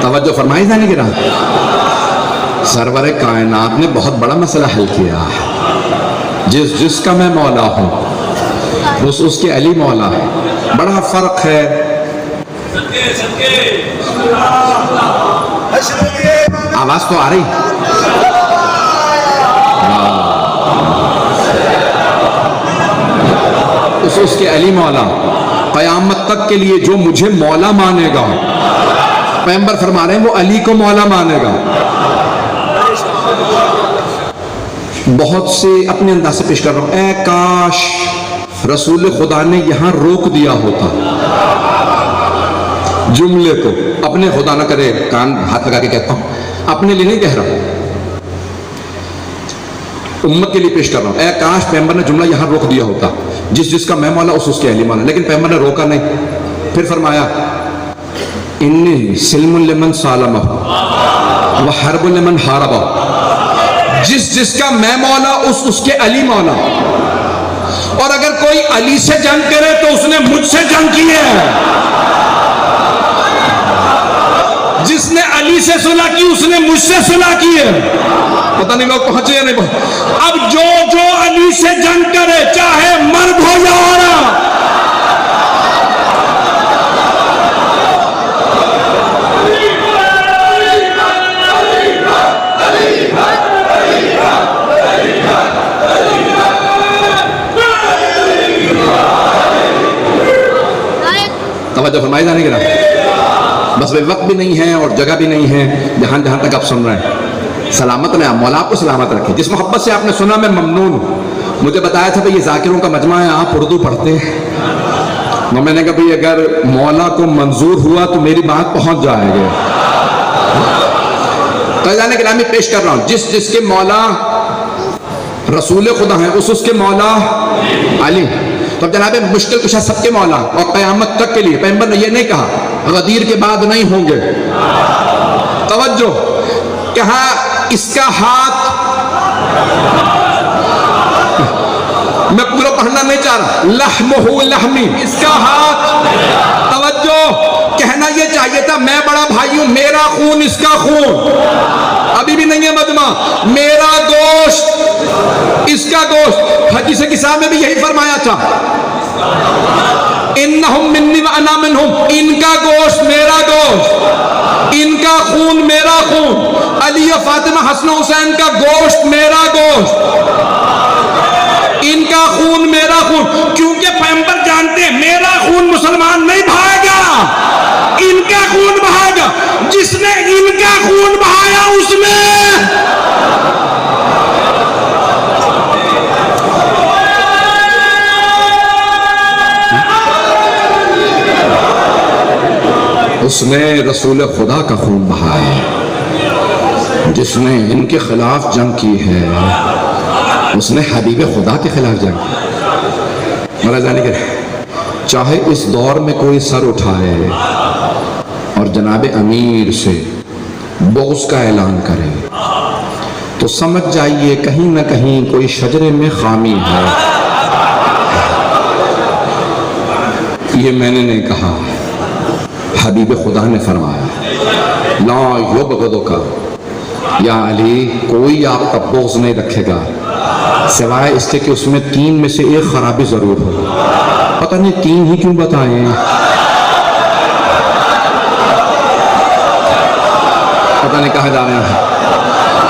توجہ فرمائی جانے کی رہا. سرور کائنات نے بہت بڑا مسئلہ حل کیا. جس جس کا میں مولا ہوں اس کے علی مولا ہے. بڑا فرق ہے. آواز تو آ رہی؟ اس کے علی مولا. قیامت تک کے لیے جو مجھے مولا مانے گا، پیغمبر فرما رہے ہیں وہ علی کو مولا مانے گا. بہت سے اپنے انداز سے پیش کر رہا ہوں. اے کاش رسول خدا نے یہاں روک دیا ہوتا جملے کو. اپنے خدا نہ کرے کان ہاتھ لگا کے کہتا ہوں، اپنے لیے نہیں کہہ رہا، امت کے لیے پیش کر رہا ہوں. اے کاش پیغمبر نے جملہ یہاں روک دیا ہوتا، جس جس کا میں مولا اس کے علی مولا. لیکن پیغمبر نے روکا نہیں. پھر فرمایا انی سلم لمن سالمہ وحرب لمن حاربہ. جس جس کا میں مولا اس کے علی مولا. اور اگر کوئی علی سے جنگ کرے تو اس نے مجھ سے جنگ کی ہے. جس نے علی سے صلح کی اس نے مجھ سے صلح کی ہے. پتہ نہیں لوگ پہنچے یا نہیں پہنچے. اب جو علی سے جنگ کرے چاہے مرد ہو یا عورت، توجہ فرمائی جانے کی. بس وقت بھی نہیں ہے اور جگہ بھی نہیں ہے. جہاں تک آپ سن رہے ہیں سلامت رہے. مولا آپ کو سلامت رکھے. جس محبت سے آپ نے سنا میں ممنون ہوں. مجھے بتایا تھا یہ ذاکروں کا مجمع ہے، آپ اردو پڑھتے ہیں. میں نے کہا بھئی اگر مولا کو منظور ہوا تو میری بات پہنچ جائے گی. قیدان کلامی پیش کر رہا ہوں. جس جس کے مولا رسول خدا ہیں اس کے مولا علی. تو اب جناب مشکل کشا سب کے مولا اور قیامت تک کے لیے. پیغمبر نے یہ نہیں کہا غدیر کے بعد نہیں ہوں گے. توجہ، کہا اس کا ہاتھ، میں پورا پڑھنا نہیں چاہ رہا، لحمہ لحمی، اس کا ہاتھ. توجہ، کہنا یہ چاہیے تھا میں بڑا بھائی ہوں، میرا خون اس کا خون. ابھی بھی نہیں ہے مجمع. میرا گوشت اس کا گوشت. حدیث کسا میں بھی یہی فرمایا تھا، انہم منی وانا منہم. ان کا گوشت میرا گوشت، ان کا خون میرا خون. علی و فاطمہ حسن حسین کا گوشت میرا گوشت، ان کا خون میرا خون. کیونکہ پیغمبر جانتے ہیں میرا خون مسلمان نہیں بہائے گا، ان کا خون بہائے گا. جس نے ان کا خون بہایا اس میں اس نے رسول خدا کا خون بہایا، جس نے ان کے خلاف جنگ کی ہے اس نے حبیب خدا کے خلاف جنگ کی۔ مولا جانے کے چاہے اس دور میں کوئی سر اٹھائے اور جناب امیر سے بغض کا اعلان کرے تو سمجھ جائیے کہیں نہ کہیں کوئی شجرے میں خامی ہے۔ یہ میں نے نہیں کہا، حبیب خدا نے فرمایا لا یبغضک یا علی، کوئی آپ کا بغض نہیں رکھے گا سوائے اس کے کہ اس میں 3 میں سے ایک خرابی ضرور ہو۔ پتہ نہیں 3 ہی کیوں بتائیں، پتہ نہیں کہاں جا رہے ہیں،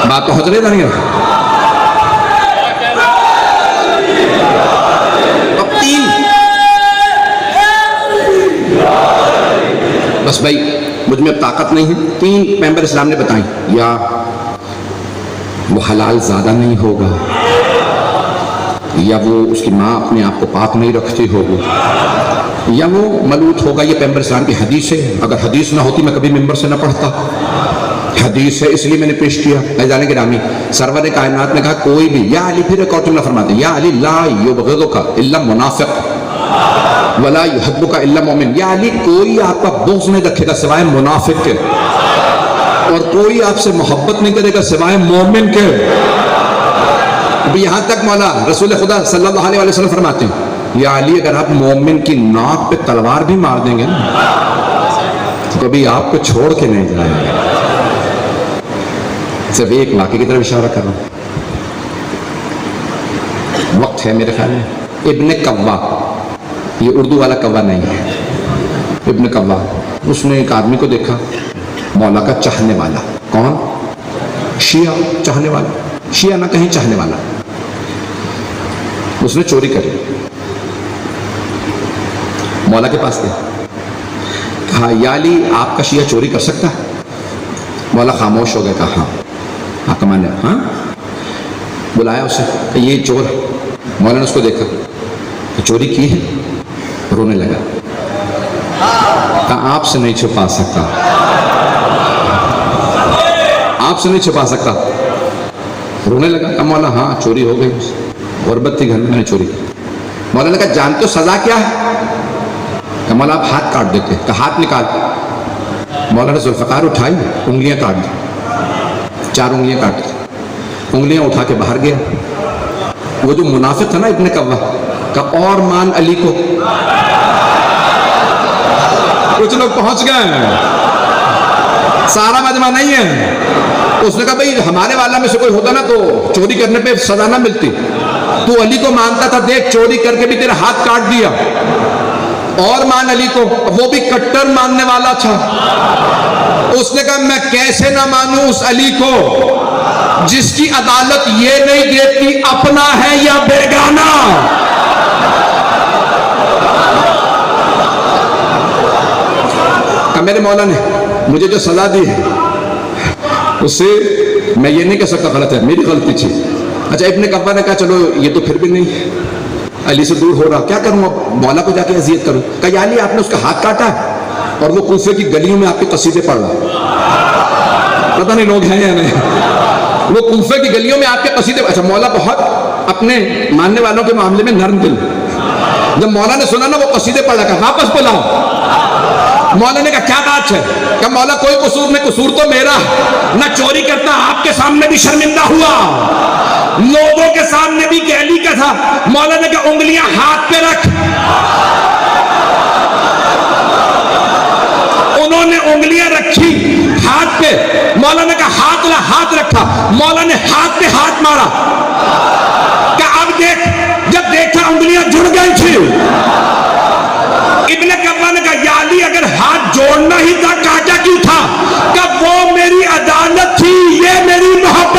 بات تو حضرت جا رہی ہے۔ اب 3 بس بھائی مجھ میں اب طاقت نہیں ہے، 3 پیغمبر اسلام نے بتائیں، یا وہ حلال زیادہ نہیں ہوگا، یا وہ اس کی ماں اپنے آپ کو پاک نہیں رکھتی ہوگی، یا وہ ملوت ہوگا۔ یہ پیغمبر اسلام کی حدیث ہے، اگر حدیث نہ ہوتی میں کبھی ممبر سے نہ پڑھتا، حدیث ہے اس لیے میں نے پیش کیا۔ جانے کے رامی سرور کائنات نے کہا کوئی بھی، یا علی، پھر ایک اور جملہ فرماتے ہیں یا علی لا یبغضک الا منافق ولا یحبک الا مومن، یا علی کوئی آپ کا بغض نہیں رکھے گا سوائے منافق کے، اور کوئی آپ سے محبت نہیں کرے گا سوائے مومن کے۔ یہاں تک مولا رسول خدا صلی اللہ علیہ وسلم فرماتے ہیں یا علی اگر آپ مومن کی ناک پہ تلوار بھی مار دیں گے نا تو کبھی آپ کو چھوڑ کے نہیں جائیں گے۔ صرف ایک واقعے کی طرف اشارہ کر رہا ہوں، وقت ہے میرے خیال میں۔ ابن کوا، یہ اردو والا کوا نہیں ہے، ابن کوا، اس نے ایک آدمی کو دیکھا مولا کا چاہنے والا، کون؟ شیعہ چاہنے والا، شیعہ نہ کہیں چاہنے والا، اس نے چوری کری، مولا کے پاس گیا، کہا یا علی آپ کا شیعہ چوری کر سکتا ہے؟ مولا خاموش ہو گیا، کہا ہاں۔ حکمان نے ہاں بلایا اسے کہ یہ چور ہے۔ مولا نے اس کو دیکھا کہ چوری کی ہے، رونے لگا، کہا آپ سے نہیں چھپا سکتا، آپ سے نہیں چھپا سکتا، رونے لگا۔ کہا مولا ہاں چوری ہو گئی، غربت تھی گھر میں نے چوری کی۔ مولا نے کہا جانتے ہو سزا کیا ہے؟ کہ مولا آپ ہاتھ کاٹ دیتے، کہ ہاتھ نکال۔ مولا نے ذوالفقار اٹھائی، انگلیاں کاٹ دی، 4 انگلیاں کاٹ دی، انگلیاں اٹھا کے باہر گیا۔ وہ جو منافق تھا نا ابن کوا کا، اور مان علی کو، کچھ لوگ پہنچ گئے ہیں، سارا مجمع نہیں ہے۔ اس نے کہا بھئی ہمارے والا میں سے کوئی ہوتا نا تو چوری کرنے پہ سزا نہ ملتی، تو علی کو مانتا تھا، دیکھ چوری کر کے بھی تیرا ہاتھ کاٹ دیا، اور مان علی کو، وہ بھی کٹر ماننے والا تھا۔ اس نے کہا میں کیسے نہ مانوں اس علی کو جس کی عدالت یہ نہیں دیکھتی اپنا ہے یا بیگانہ۔ کہ میرے مولا نے مجھے جو سزا دی ہے اس سے میں یہ نہیں کہہ سکتا غلط ہے، میری غلطی تھی۔ اچھا ابن کوا نے کہا چلو یہ تو پھر بھی نہیں علی سے دور ہو رہا، کیا کروں اب مولا کو جا کے اذیت کروں؟ کہ یا علی آپ نے اس کا ہاتھ کاٹا ہے اور وہ کوفے کی گلیوں میں آپ کے قصیدے پڑھ رہا، پتہ نہیں لوگ ہیں یا نہیں، وہ کوفے کی گلیوں میں آپ کے قصیدے۔ اچھا مولا بہت اپنے ماننے والوں کے معاملے میں نرم دل، جب مولا نے سنا نا وہ قصیدے پڑھ رہا، واپس بلاؤ۔ مولا نے کہا کیا بات ہے؟ کہ مولا کوئی قصور نہیں، قصور تو میرا، نہ چوری کرتا، آپ کے سامنے بھی شرمندہ ہوا، لوگوں کے سامنے بھی گیلی کا تھا۔ مولا نے کہا انگلیاں ہاتھ پہ رکھ، انہوں نے انگلیاں رکھی ہاتھ پہ، مولا نے کہا ہاتھ لا، ہاتھ رکھا، مولا نے ہاتھ پہ ہاتھ مارا، کہ اب دیکھ، جب دیکھا انگلیاں جڑ گئی تھی۔ ابن کوا نے کہا یا علی اگر ہاتھ جوڑنا ہی تھا کاٹا کیوں تھا؟ کہ وہ میری عدالت تھی، یہ میری محبت۔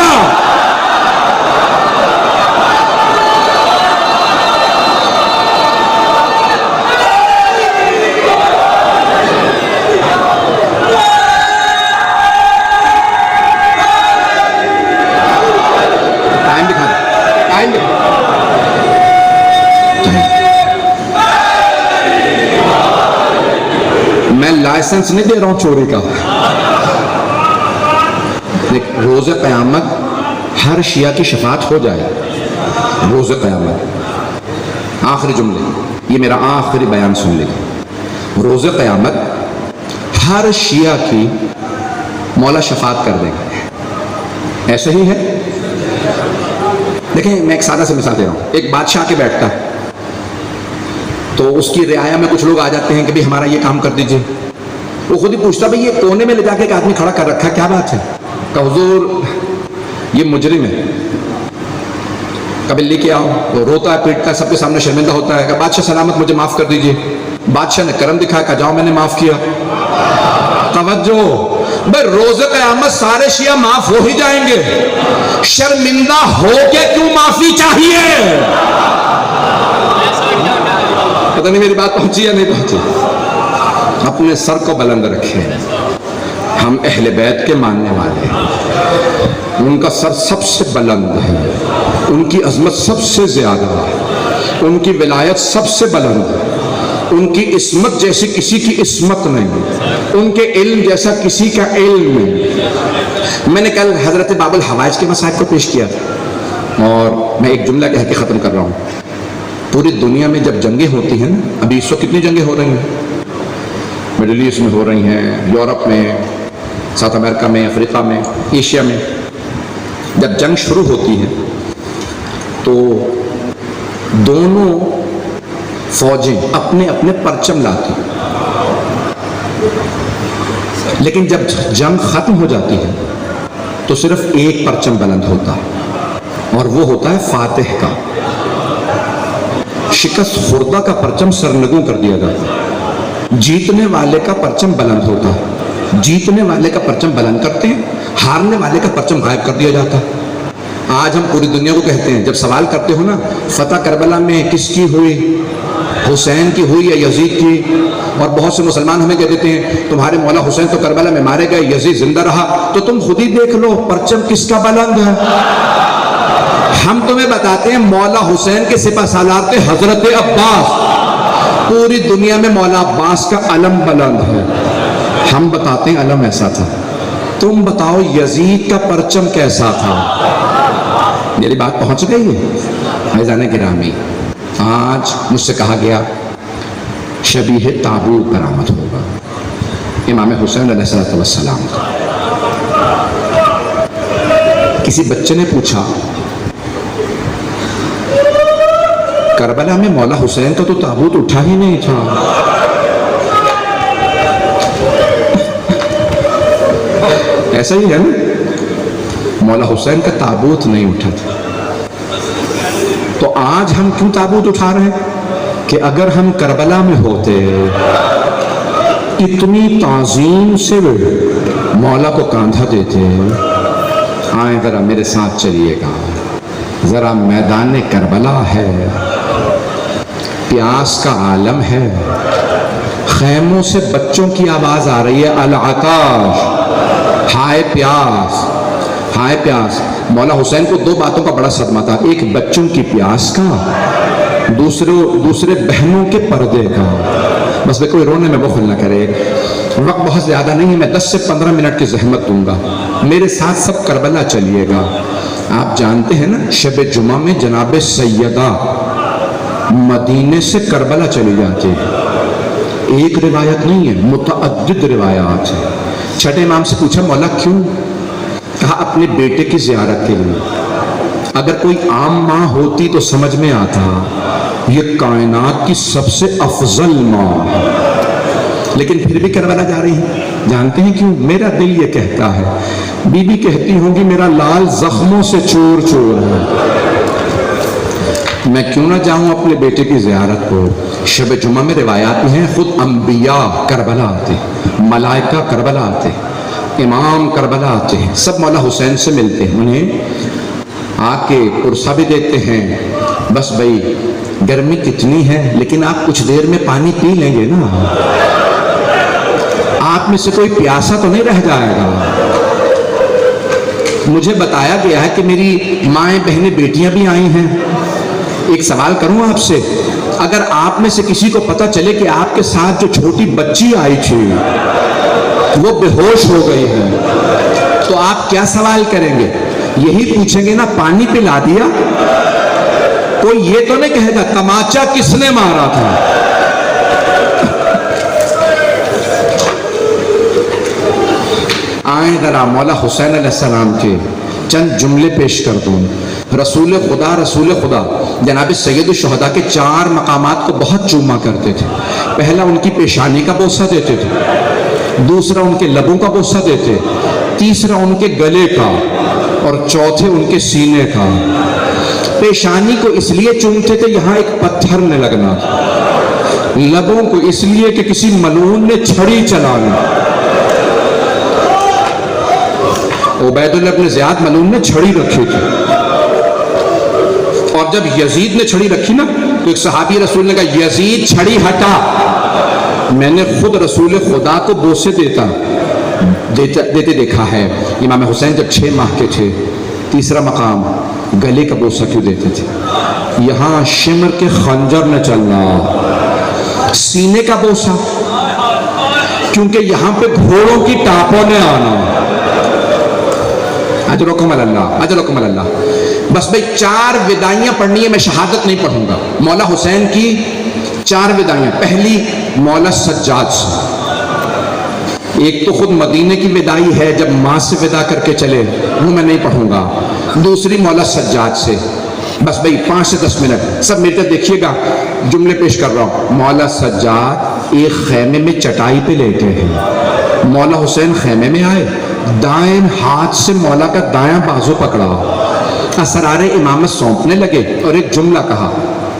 لائسنس نہیں دے رہا ہوں چوری کا. دیکھ روز قیامت ہر شیعہ کی شفاعت ہو جائے روز قیامت. آخری جملے, یہ میرا آخری بیان سن لیں. روز قیامت ہر شیعہ کی مولا شفاعت کر دیں گے. ایسے ہی ہے. دیکھیں میں ایک سادہ سے مثال دے رہا ہوں. ایک بادشاہ کے بیٹھتا ہے تو اس کی رعایا میں کچھ لوگ آ جاتے ہیں کہ بھئی ہمارا یہ کام کر دیجئے. وہ خود ہی پوچھتا بھئی یہ کونے میں لے جا کے ایک آدمی کھڑا کر رکھا ہے, کیا بات ہے؟ کہ حضور یہ مجرم ہے, کبھی لے کے آؤ. وہ روتا ہے پیٹتا ہے, سب کے سامنے شرمندہ ہوتا ہے کہ بادشاہ سلامت مجھے معاف کر دیجئے. بادشاہ نے کرم دکھایا کہ جاؤ میں نے معاف کیا. توجہ بھئی روز قیامت سارے شیعہ معاف ہو ہی جائیں گے, شرمندہ ہو کے کیوں معافی چاہیے؟ پتہ نہیں میری بات پہنچی یا نہیں پہنچی. اپنے سر کو بلند رکھیں. ہم اہل بیت کے ماننے والے ہیں. ان کا سر سب سے بلند ہے, ان کی عظمت سب سے زیادہ ہے, ان کی ولایت سب سے بلند ہے, ان کی عصمت جیسی کسی کی عصمت نہیں, ان کے علم جیسا کسی کا علم نہیں. میں نے کل حضرت باب الحوائج کے مسائل کو پیش کیا اور میں ایک جملہ کہہ کے ختم کر رہا ہوں. پوری دنیا میں جب جنگیں ہوتی ہیں نا, ابھی اس وقت کتنی جنگیں ہو رہی ہیں, مڈل ایسٹ میں ہو رہی ہیں, یورپ میں, ساؤتھ امریکہ میں, افریقہ میں, ایشیا میں. جب جنگ شروع ہوتی ہے تو دونوں فوجیں اپنے اپنے پرچم لاتی, لیکن جب جنگ ختم ہو جاتی ہے تو صرف ایک پرچم بلند ہوتا ہے اور وہ ہوتا ہے فاتح کا. شکست خوردہ کا پرچم سرنگوں کر دیا جاتا ہے, جیتنے والے کا پرچم بلند ہوتا ہے. جیتنے والے کا پرچم بلند کرتے ہیں, ہارنے والے کا پرچم غائب کر دیا جاتا ہے. آج ہم پوری دنیا کو کہتے ہیں, جب سوال کرتے ہو نا فتح کربلا میں کس کی ہوئی, حسین کی ہوئی یا یزید کی, اور بہت سے مسلمان ہمیں کہہ دیتے ہیں تمہارے مولا حسین تو کربلا میں مارے گئے, یزید زندہ رہا, تو تم خود ہی دیکھ لو پرچم کس کا بلند ہے. ہم تمہیں بتاتے ہیں مولا حسین کے سپہ سالار تھے حضرت عباس. پوری دنیا میں مولا عباس کا علم بلند ہے. ہم بتاتے ہیں علم ایسا تھا, تم بتاؤ یزید کا پرچم کیسا تھا. میری بات پہنچ گئی ہے بھائیزان گرامی. آج مجھ سے کہا گیا شبیہ تابوت برآمد ہوگا امام حسین علیہ السلام کا. کسی بچے نے پوچھا کربلا میں مولا حسین کا تو تابوت اٹھا ہی نہیں تھا. ایسا ہی ہے نا, مولا حسین کا تابوت نہیں اٹھا تھا. تو آج ہم کیوں تابوت اٹھا رہے ہیں کہ اگر ہم کربلا میں ہوتے, اتنی تعظیم سے مولا کو کاندھا دیتے. آئیں ذرا میرے ساتھ چلیے گا, ذرا میدان کربلا ہے, پیاس کا عالم ہے, خیموں سے بچوں کی آواز آ رہی ہے العطاش, ہائے پیاس, ہائے پیاس. مولا حسین کو دو باتوں کا بڑا صدمہ تھا, ایک بچوں کی پیاس کا, دوسرے بہنوں کے پردے کا. بس کوئی رونے میں بخل نہ کرے, وقت بہت زیادہ نہیں ہے, میں 10 سے 15 منٹ کی زحمت دوں گا. میرے ساتھ سب کربلا چلیے گا. آپ جانتے ہیں نا شب جمعہ میں جناب سیدہ مدینے سے کربلا چلی جاتی. ایک روایت نہیں ہے, متعدد روایات ہیں. چھٹے امام سے پوچھا مولا کیوں؟ کہا اپنے بیٹے کی زیارت کے لیے. اگر کوئی عام ماں ہوتی تو سمجھ میں آتا, یہ کائنات کی سب سے افضل ماں, لیکن پھر بھی کربلا جا رہی ہے. جانتے ہیں کیوں؟ میرا دل یہ کہتا ہے, بی بی کہتی ہوں گی میرا لال زخموں سے چور چور ہے, میں کیوں نہ جاؤں اپنے بیٹے کی زیارت کو. شب جمعہ میں روایات میں ہیں خود انبیاء کربلا آتے, ملائکہ کربلا آتے, امام کربلا آتے ہیں, سب مولا حسین سے ملتے ہیں, انہیں آ کے پرسہ بھی دیتے ہیں. بس بھائی گرمی کتنی ہے لیکن آپ کچھ دیر میں پانی پی لیں گے نا, آپ میں سے کوئی پیاسا تو نہیں رہ جائے گا. مجھے بتایا گیا ہے کہ میری مائیں بہنیں بیٹیاں بھی آئی ہیں. ایک سوال کروں آپ سے, اگر آپ میں سے کسی کو پتہ چلے کہ آپ کے ساتھ جو چھوٹی بچی آئی تھی وہ بے ہوش ہو گئی ہے تو آپ کیا سوال کریں گے؟ یہی پوچھیں گے نا پانی پلا دیا؟ کوئی یہ تو نہیں کہے گا تماچا کس نے مارا تھا؟ آئیں ذرا مولا حسین علیہ السلام کے چند جملے پیش کر دوں. رسول خدا جناب سید الشہداء کے 4 مقامات کو بہت چوما کرتے تھے. پہلا ان کی پیشانی کا بوسہ دیتے تھے، دوسرا ان کے لبوں کا بوسہ دیتے، تیسرا ان کے گلے کا، اور چوتھے ان کے سینے کا. پیشانی کو اس لیے چومتے تھے یہاں ایک پتھر نے لگنا تھا، لبوں کو اس لیے کہ کسی ملعون نے چھڑی چلانا. عبید اللہ بن زیاد ملعون نے چھڑی رکھی تھی، اور جب یزید نے چھڑی رکھی نا تو ایک صحابی رسول نے کہا یزید چھڑی ہٹا. میں نے خود رسول خدا کو بوسے دیتے دیکھا ہے. امام حسین جب 6 ماہ کے تھے، تیسرا مقام گلے کا بوسہ کیوں دیتے تھے؟ یہاں شمر کے خنجر نے چلنا. سینے کا بوسہ کیونکہ یہاں پہ گھوڑوں کی ٹاپوں نے آنا. اجرکم اللہ، اجرکم اللہ. بس بھئی 4 وداعیاں پڑھنی ہے، میں شہادت نہیں پڑھوں گا. مولا حسین کی 4 وداعیاں. پہلی مولا سجاد سے، ایک تو خود مدینے کی وداعی ہے جب ماں سے ودا کر کے چلے، وہ میں نہیں پڑھوں گا. دوسری مولا سجاد سے. بس بھئی 5 سے 10 منٹ سب میرے دیکھیے گا، جملے پیش کر رہا ہوں. مولا سجاد ایک خیمے میں چٹائی پہ لیٹے ہیں. مولا حسین خیمے میں آئے، دائیں ہاتھ سے مولا کا دایاں بازو پکڑا، اسرار امامت سونپنے لگے اور ایک جملہ کہا،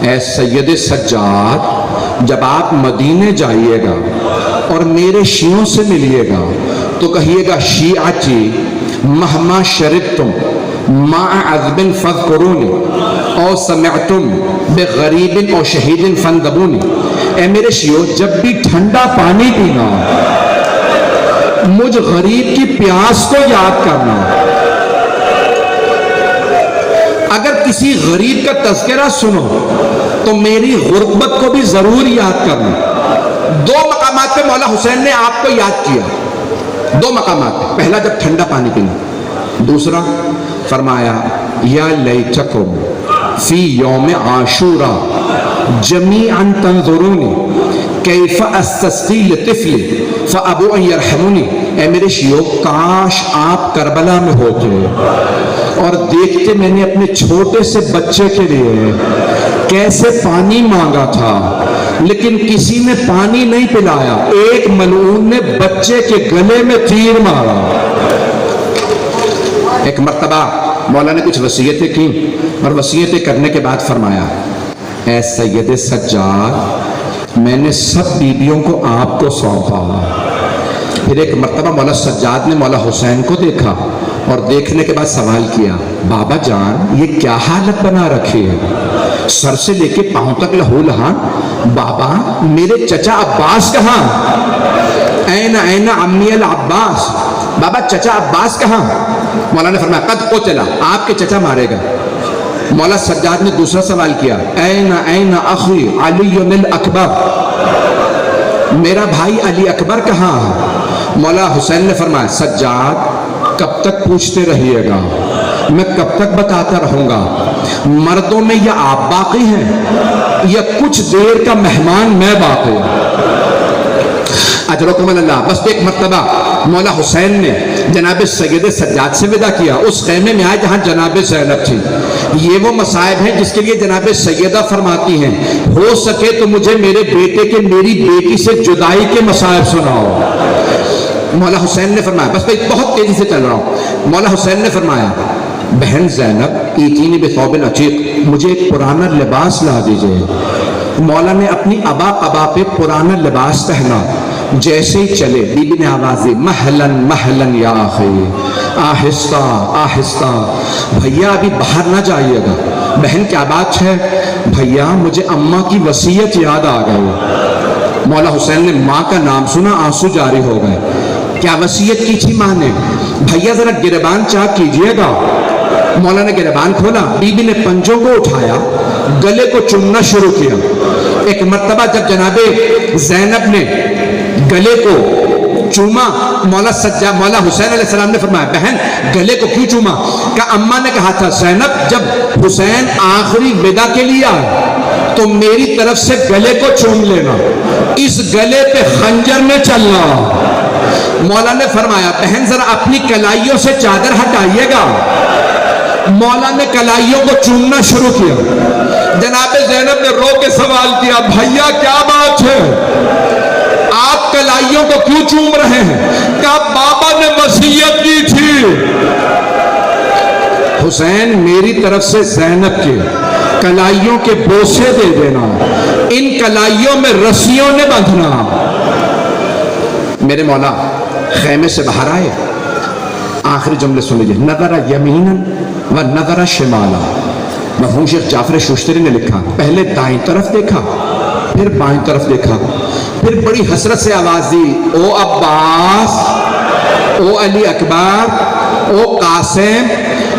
اے سید سجاد جب آپ مدینے جائیے گا اور میرے شیعوں سے ملیے گا تو کہیے گا شیعتی مہما شربتم مع عذب فاذکرونی او سمعتم بغریب او شہید فاندبونی. اے میرے شیعوں جب بھی ٹھنڈا پانی پینا مجھ غریب کی پیاس کو یاد کرنا. اگر کسی غریب کا تذکرہ سنو تو میری غربت کو بھی ضرور یاد کرنا. 2 مقامات پہ مولا حسین نے آپ کو یاد کیا. 2 مقامات پہ. پہلا جب ٹھنڈا پانی پینا، دوسرا فرمایا یا لیتکم فی یوم عاشورا جمیعا تنظرونی کیف استسقی لطفل فابو ان یرحمونی. اے میرے شیعوں کاش آپ کربلا میں ہوتے اور دیکھتے میں نے اپنے چھوٹے سے بچے کے لیے کیسے پانی مانگا تھا لیکن کسی نے پانی نہیں پلایا. ایک ملعون نے بچے کے گلے میں تیر مارا. ایک مرتبہ مولا نے کچھ وصیتیں کی اور وصیتیں کرنے کے بعد فرمایا، اے سید سجاد میں نے سب بیویوں کو آپ کو سونپا. پھر ایک مرتبہ مولا سجاد نے مولا حسین کو دیکھا اور دیکھنے کے بعد سوال کیا، بابا جان یہ کیا حالت بنا رکھی ہے؟ سر سے لے کے پاؤں تک لہو لہان. بابا میرے چچا عباس کہاں؟ این این عمی العباس. بابا چچا عباس کہاں؟ مولا نے فرمایا قد قتل، آپ کے چچا مارے گا. مولا سجاد نے دوسرا سوال کیا، این این اخی علی الاکبر، میرا بھائی علی اکبر کہاں ہے؟ مولا حسین نے فرمایا سجاد کب تک پوچھتے رہیے گا، میں کب تک بتاتا رہوں گا. مردوں میں یا آپ باقی ہیں یا کچھ دیر کا مہمان میں باقی ہوں. اجرکم اللہ. بس ایک مرتبہ مولا حسین نے جناب سید سجاد سے ودا کیا. اس خیمے میں آئے جہاں جناب زینب تھی. یہ وہ مصائب ہیں جس کے لیے جناب سیدہ فرماتی ہیں ہو سکے تو مجھے میرے بیٹے کے میری بیٹی سے جدائی کے مصائب سناؤ. مولا حسین نے فرمایا، بس میں بہت تیزی سے چل رہا ہوں. مولا حسین نے فرمایا بہن زینب ایتینی بثوب عتیق، مجھے ایک پرانا لباس لا دیجئے. مولا نے اپنی ابا قبا پہ پرانا لباس پہنا. جیسے ہی چلے بی بی نے آواز دی محلن محلن یا آخی، آہستہ آہستہ، بھیا ابھی باہر نہ جائیے گا. بہن کیا بات ہے؟ بھیا مجھے اماں کی وصیت یاد آ گئی. مولا حسین نے ماں کا نام سنا، آنسو جاری ہو گئے. کیا وصیت کی تھی ماں نے؟ بھیا ذرا گریبان چاک کیجئے گا. مولا نے گریبان کھولا، بی بی نے پنجوں کو اٹھایا، گلے کو چومنا شروع کیا. ایک مرتبہ جب جناب زینب نے گلے کو چوما، مولا حسین علیہ السلام نے فرمایا بہن گلے کو کیوں چوما؟ کہ اماں نے کہا تھا زینب جب حسین آخری ودا کے لیے آئے تو میری طرف سے گلے کو چوم لینا، اس گلے پہ خنجر میں چلنا۔ مولا نے فرمایا بہن ذرا اپنی کلائیوں سے چادر ہٹائیے گا۔ مولا نے کلائیوں کو چومنا شروع کیا۔ جناب زینب نے رو کے سوال کیا بھیا کیا بات ہے، آپ کلائیوں کو کیوں چوم رہے ہیں؟ کہا بابا نے وصیت کی تھی حسین میری طرف سے زینب کے کلائیوں کے بوسے دے دینا، ان کلائیوں میں رسیوں نے باندھنا۔ میرے مولا خیمے سے باہر آئے، آخری جملے سن لیجیے، نظر یمینا و نظر شمالا۔ مرحوم شیخ جعفر شوشتری نے لکھا پہلے دائیں طرف دیکھا پھر بائیں طرف دیکھا، پھر بڑی حسرت سے آواز دی او عباس، او علی اکبر، او قاسم،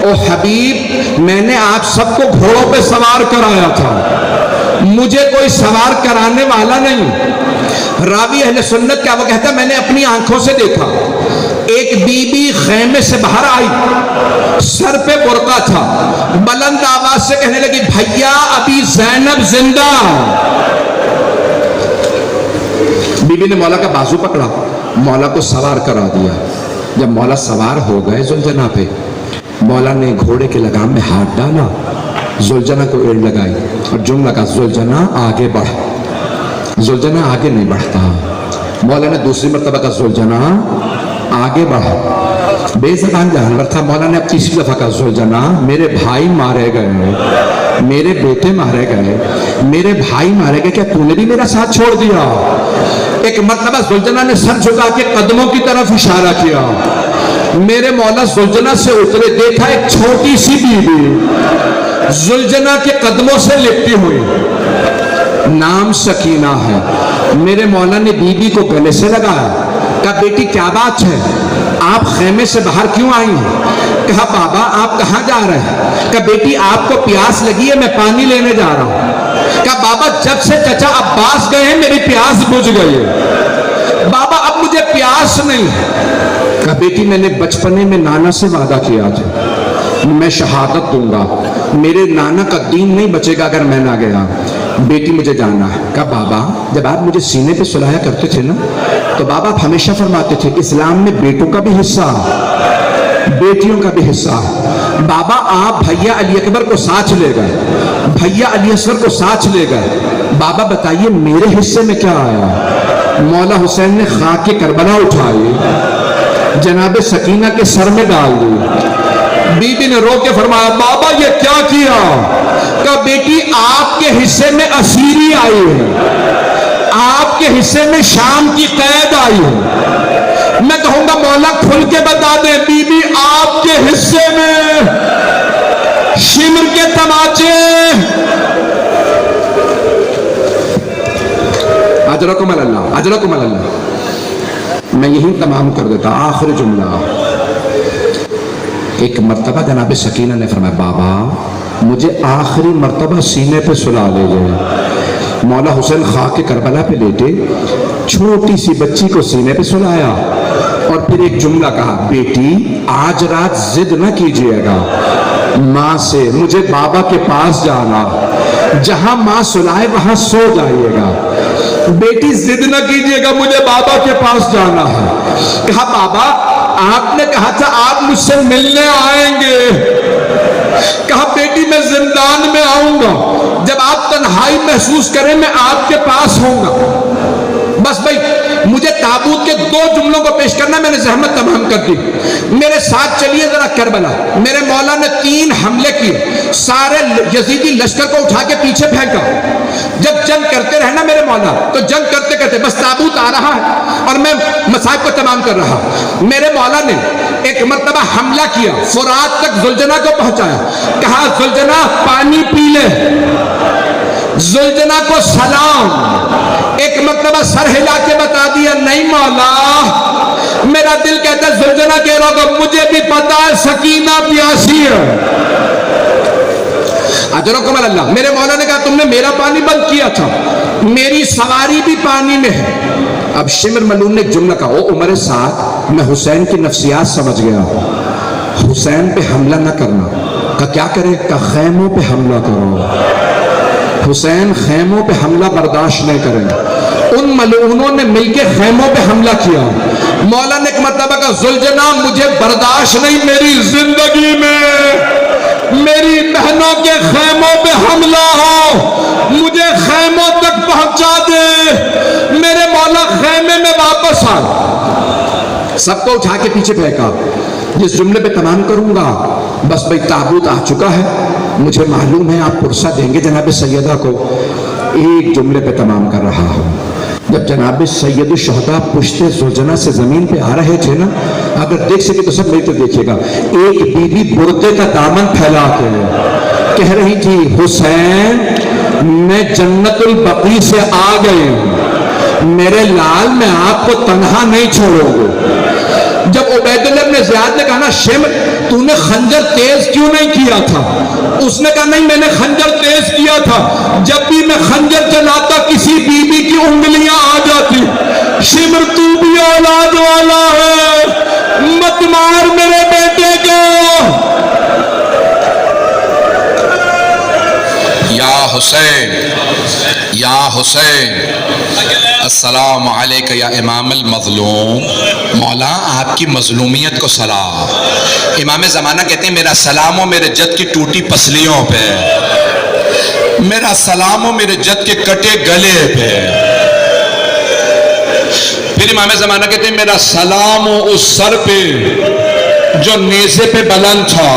او حبیب، میں نے آپ سب کو گھوڑوں پہ سوار کرایا تھا، مجھے کوئی سوار کرانے والا نہیں۔ راوی اہل سنت کیا وہ کہتا ہے میں نے اپنی آنکھوں سے دیکھا ایک بی بی خیمے سے باہر آئی، سر پہ برقع تھا، بلند آواز سے کہنے لگی بھیا ابھی زینب زندہ۔ بی بی نے مولا کا بازو پکڑا، مولا کو سوار کرا دیا۔ جب مولا سوار ہو گئے زلجنا پہ، مولا نے گھوڑے کے لگام میں ہاتھ ڈالا، زلجنا کو ایڑ لگائی اور جملہ کہا زلجنا آگے بڑھ۔ زلجنا آگے نہیں بڑھتا۔ مولا نے دوسری مرتبہ کہا زلجنا آگے بڑھ۔ بے زبان جانور تھا، مولا نے اب تیسری دفعہ کہا زلجنا میرے بھائی مارے گئے، میرے بیٹے مارے گئے، میرے بھائی مارے گئے، کیا تو نے بھی میرا ساتھ چھوڑ دیا؟ ایک مرتبہ زلجنا نے سر جھکا کے قدموں کی طرف اشارہ کیا۔ میرے مولا زلجنا سے اترے، دیکھا ایک چھوٹی سی بیوی زلجنا کے قدموں سے لپٹی ہوئی، نام سکینہ ہے۔ میرے مولا نے بی بی کو گلے سے لگایا، کہا بیٹی کیا بات ہے، آپ خیمے سے باہر کیوں آئی ہیں؟ کہا بابا آپ کہاں جا رہے ہیں؟ کہا بیٹی آپ کو پیاس لگی ہے، میں پانی لینے جا رہا ہوں۔ کہا بابا جب سے چچا عباس گئے ہیں میری پیاس بجھ گئی ہے، بابا اب مجھے پیاس نہیں۔ کہا بیٹی میں نے بچپنے میں نانا سے وعدہ کیا تھا میں شہادت دوں گا، میرے نانا کا دین نہیں بچے گا اگر میں نہ گیا، بیٹی مجھے جانا ہے۔ کہا بابا جب آپ مجھے سینے پہ سلایا کرتے تھے نا تو بابا آپ ہمیشہ فرماتے تھے اسلام میں بیٹوں کا بھی حصہ بیٹیوں کا بھی حصہ۔ بابا آپ بھیا علی اکبر کو ساتھ لے گئے، بھیا علی اصغر کو ساتھ لے گئے، بابا بتائیے میرے حصے میں کیا آیا؟ مولا حسین نے خاک کربلا اٹھائی، جناب سکینہ کے سر میں ڈال دی۔ بی بی نے رو کے فرمایا بابا یہ کیا کیا؟ کہا بیٹی آپ کے حصے میں اسیری آئی ہے، آپ کے حصے میں شام کی قید آئی ہے۔ میں کہوں گا مولا کھل کے بتا دیں بی بی آپ کے حصے میں شمر کے تماچے۔ اجرکم اللہ، اجرکم اللہ۔ میں یہی تمام کر دیتا، آخری جملہ۔ ایک مرتبہ جناب سکینہ نے فرمایا بابا مجھے آخری مرتبہ سینے پہ سلا لے گئے۔ مولا حسین خاک کربلا پہ لیٹے، چھوٹی سی بچی کو سینے پہ سلایا اور پھر ایک جملہ کہا بیٹی آج رات ضد نہ کیجئے گا ماں سے، مجھے بابا کے پاس جانا، جہاں ماں سلائے وہاں سو جائیے گا، بیٹی ضد نہ کیجئے گا مجھے بابا کے پاس جانا ہے۔ کہا بابا آپ نے کہا تھا آپ مجھ سے ملنے آئیں گے۔ کہا بیٹی میں زندان میں آؤں گا، جب آپ تنہائی محسوس کریں میں آپ کے پاس ہوں گا۔ بس بھائی مجھے تابوت کے دو جملوں کو پیش کرنا، میں نے زحمت تمام کر دی۔ میرے ساتھ چلیے ذرا کربلا۔ میرے مولا نے 3 حملے کیے، سارے یزیدی لشکر کو اٹھا کے پیچھے پھینکا۔ جب جنگ کرتے رہنا میرے مولا تو جنگ کرتے کرتے بس تابوت آ رہا ہے اور میں مصائب کو تمام کر رہا۔ میرے مولا نے ایک مرتبہ حملہ کیا، فرات تک زلجنا کو پہنچایا، کہا زلجنا پانی پی لے، زلجنا کو سلام۔ ایک مرتبہ سر ہلا کے بتا دیا نہیں مولا، میرا دل کہتا ہے زلجنا کہہ رہا ہوگا مجھے بھی پتا ہے سکینہ پیاسی ہے۔ اجرکم علی اللہ. میرے مولا نے کہا تم نے میرا پانی بند کیا تھا, میری سواری بھی پانی میں ہے. اب شمر ملعون نے ایک جملہ کہا, او عمر سعد میں حسین کی نفسیات سمجھ گیا, حسین پہ حملہ نہ کرنا. کہا کیا کرے؟ کہا خیموں پہ حملہ کرو. حسین خیموں پہ حملہ برداشت نہیں کریں. ان ملعونوں نے مل کے خیموں پہ حملہ کیا. مولا نے ایک مرتبہ کہا ذوالجناح مجھے برداشت نہیں میری زندگی میں میری بہنوں کے خیموں پہ حملہ ہو, مجھے خیموں تک پہنچا دے. میرے مولا خیمے میں واپس آئے, سب کو اٹھا کے پیچھے پھینکا. جس جملے پہ تمام کروں گا, بس بھائی تابوت آ چکا ہے, مجھے معلوم ہے آپ پرسہ دیں گے جناب سیدہ کو. ایک جملے پہ تمام کر رہا ہوں. جب جناب سید الشہداء پشتے ذوالجناح سے زمین پہ آ رہے تھے نا, اگر دیکھ سکے تو سب میری طرف دیکھیے گا, ایک بی بی برقعے کا دامن پھیلا کے کہہ رہی تھی حسین میں جنت البقیع سے آ گئی ہوں, میرے لال میں آپ کو تنہا نہیں چھوڑوں گا. جب عبید اللہ بن زیاد نے کہا نا شمر تو نے خنجر تیز کیوں نہیں کیا تھا, اس نے کہا نہیں میں نے خنجر تیز کیا تھا, جب بھی میں خنجر چلاتا کسی بی بی کی انگلیاں آ جاتی. شمر تو بھی اولاد والا ہے, مت مار میرے بیٹے کو. یا حسین یا حسین السلام علیکہ یا امام المظلوم. مولا آپ کی مظلومیت کو سلام. امام زمانہ کہتے ہیں میرا سلام ہو میرے جد کی ٹوٹی پسلیوں پہ, میرا سلام ہو میرے جد کے کٹے گلے پہ. پھر امام زمانہ کہتے ہیں میرا سلام ہو اس سر پہ جو نیزے پہ بلند تھا,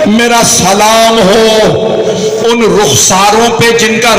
میرا سلام ہو ان رخساروں پہ جن کا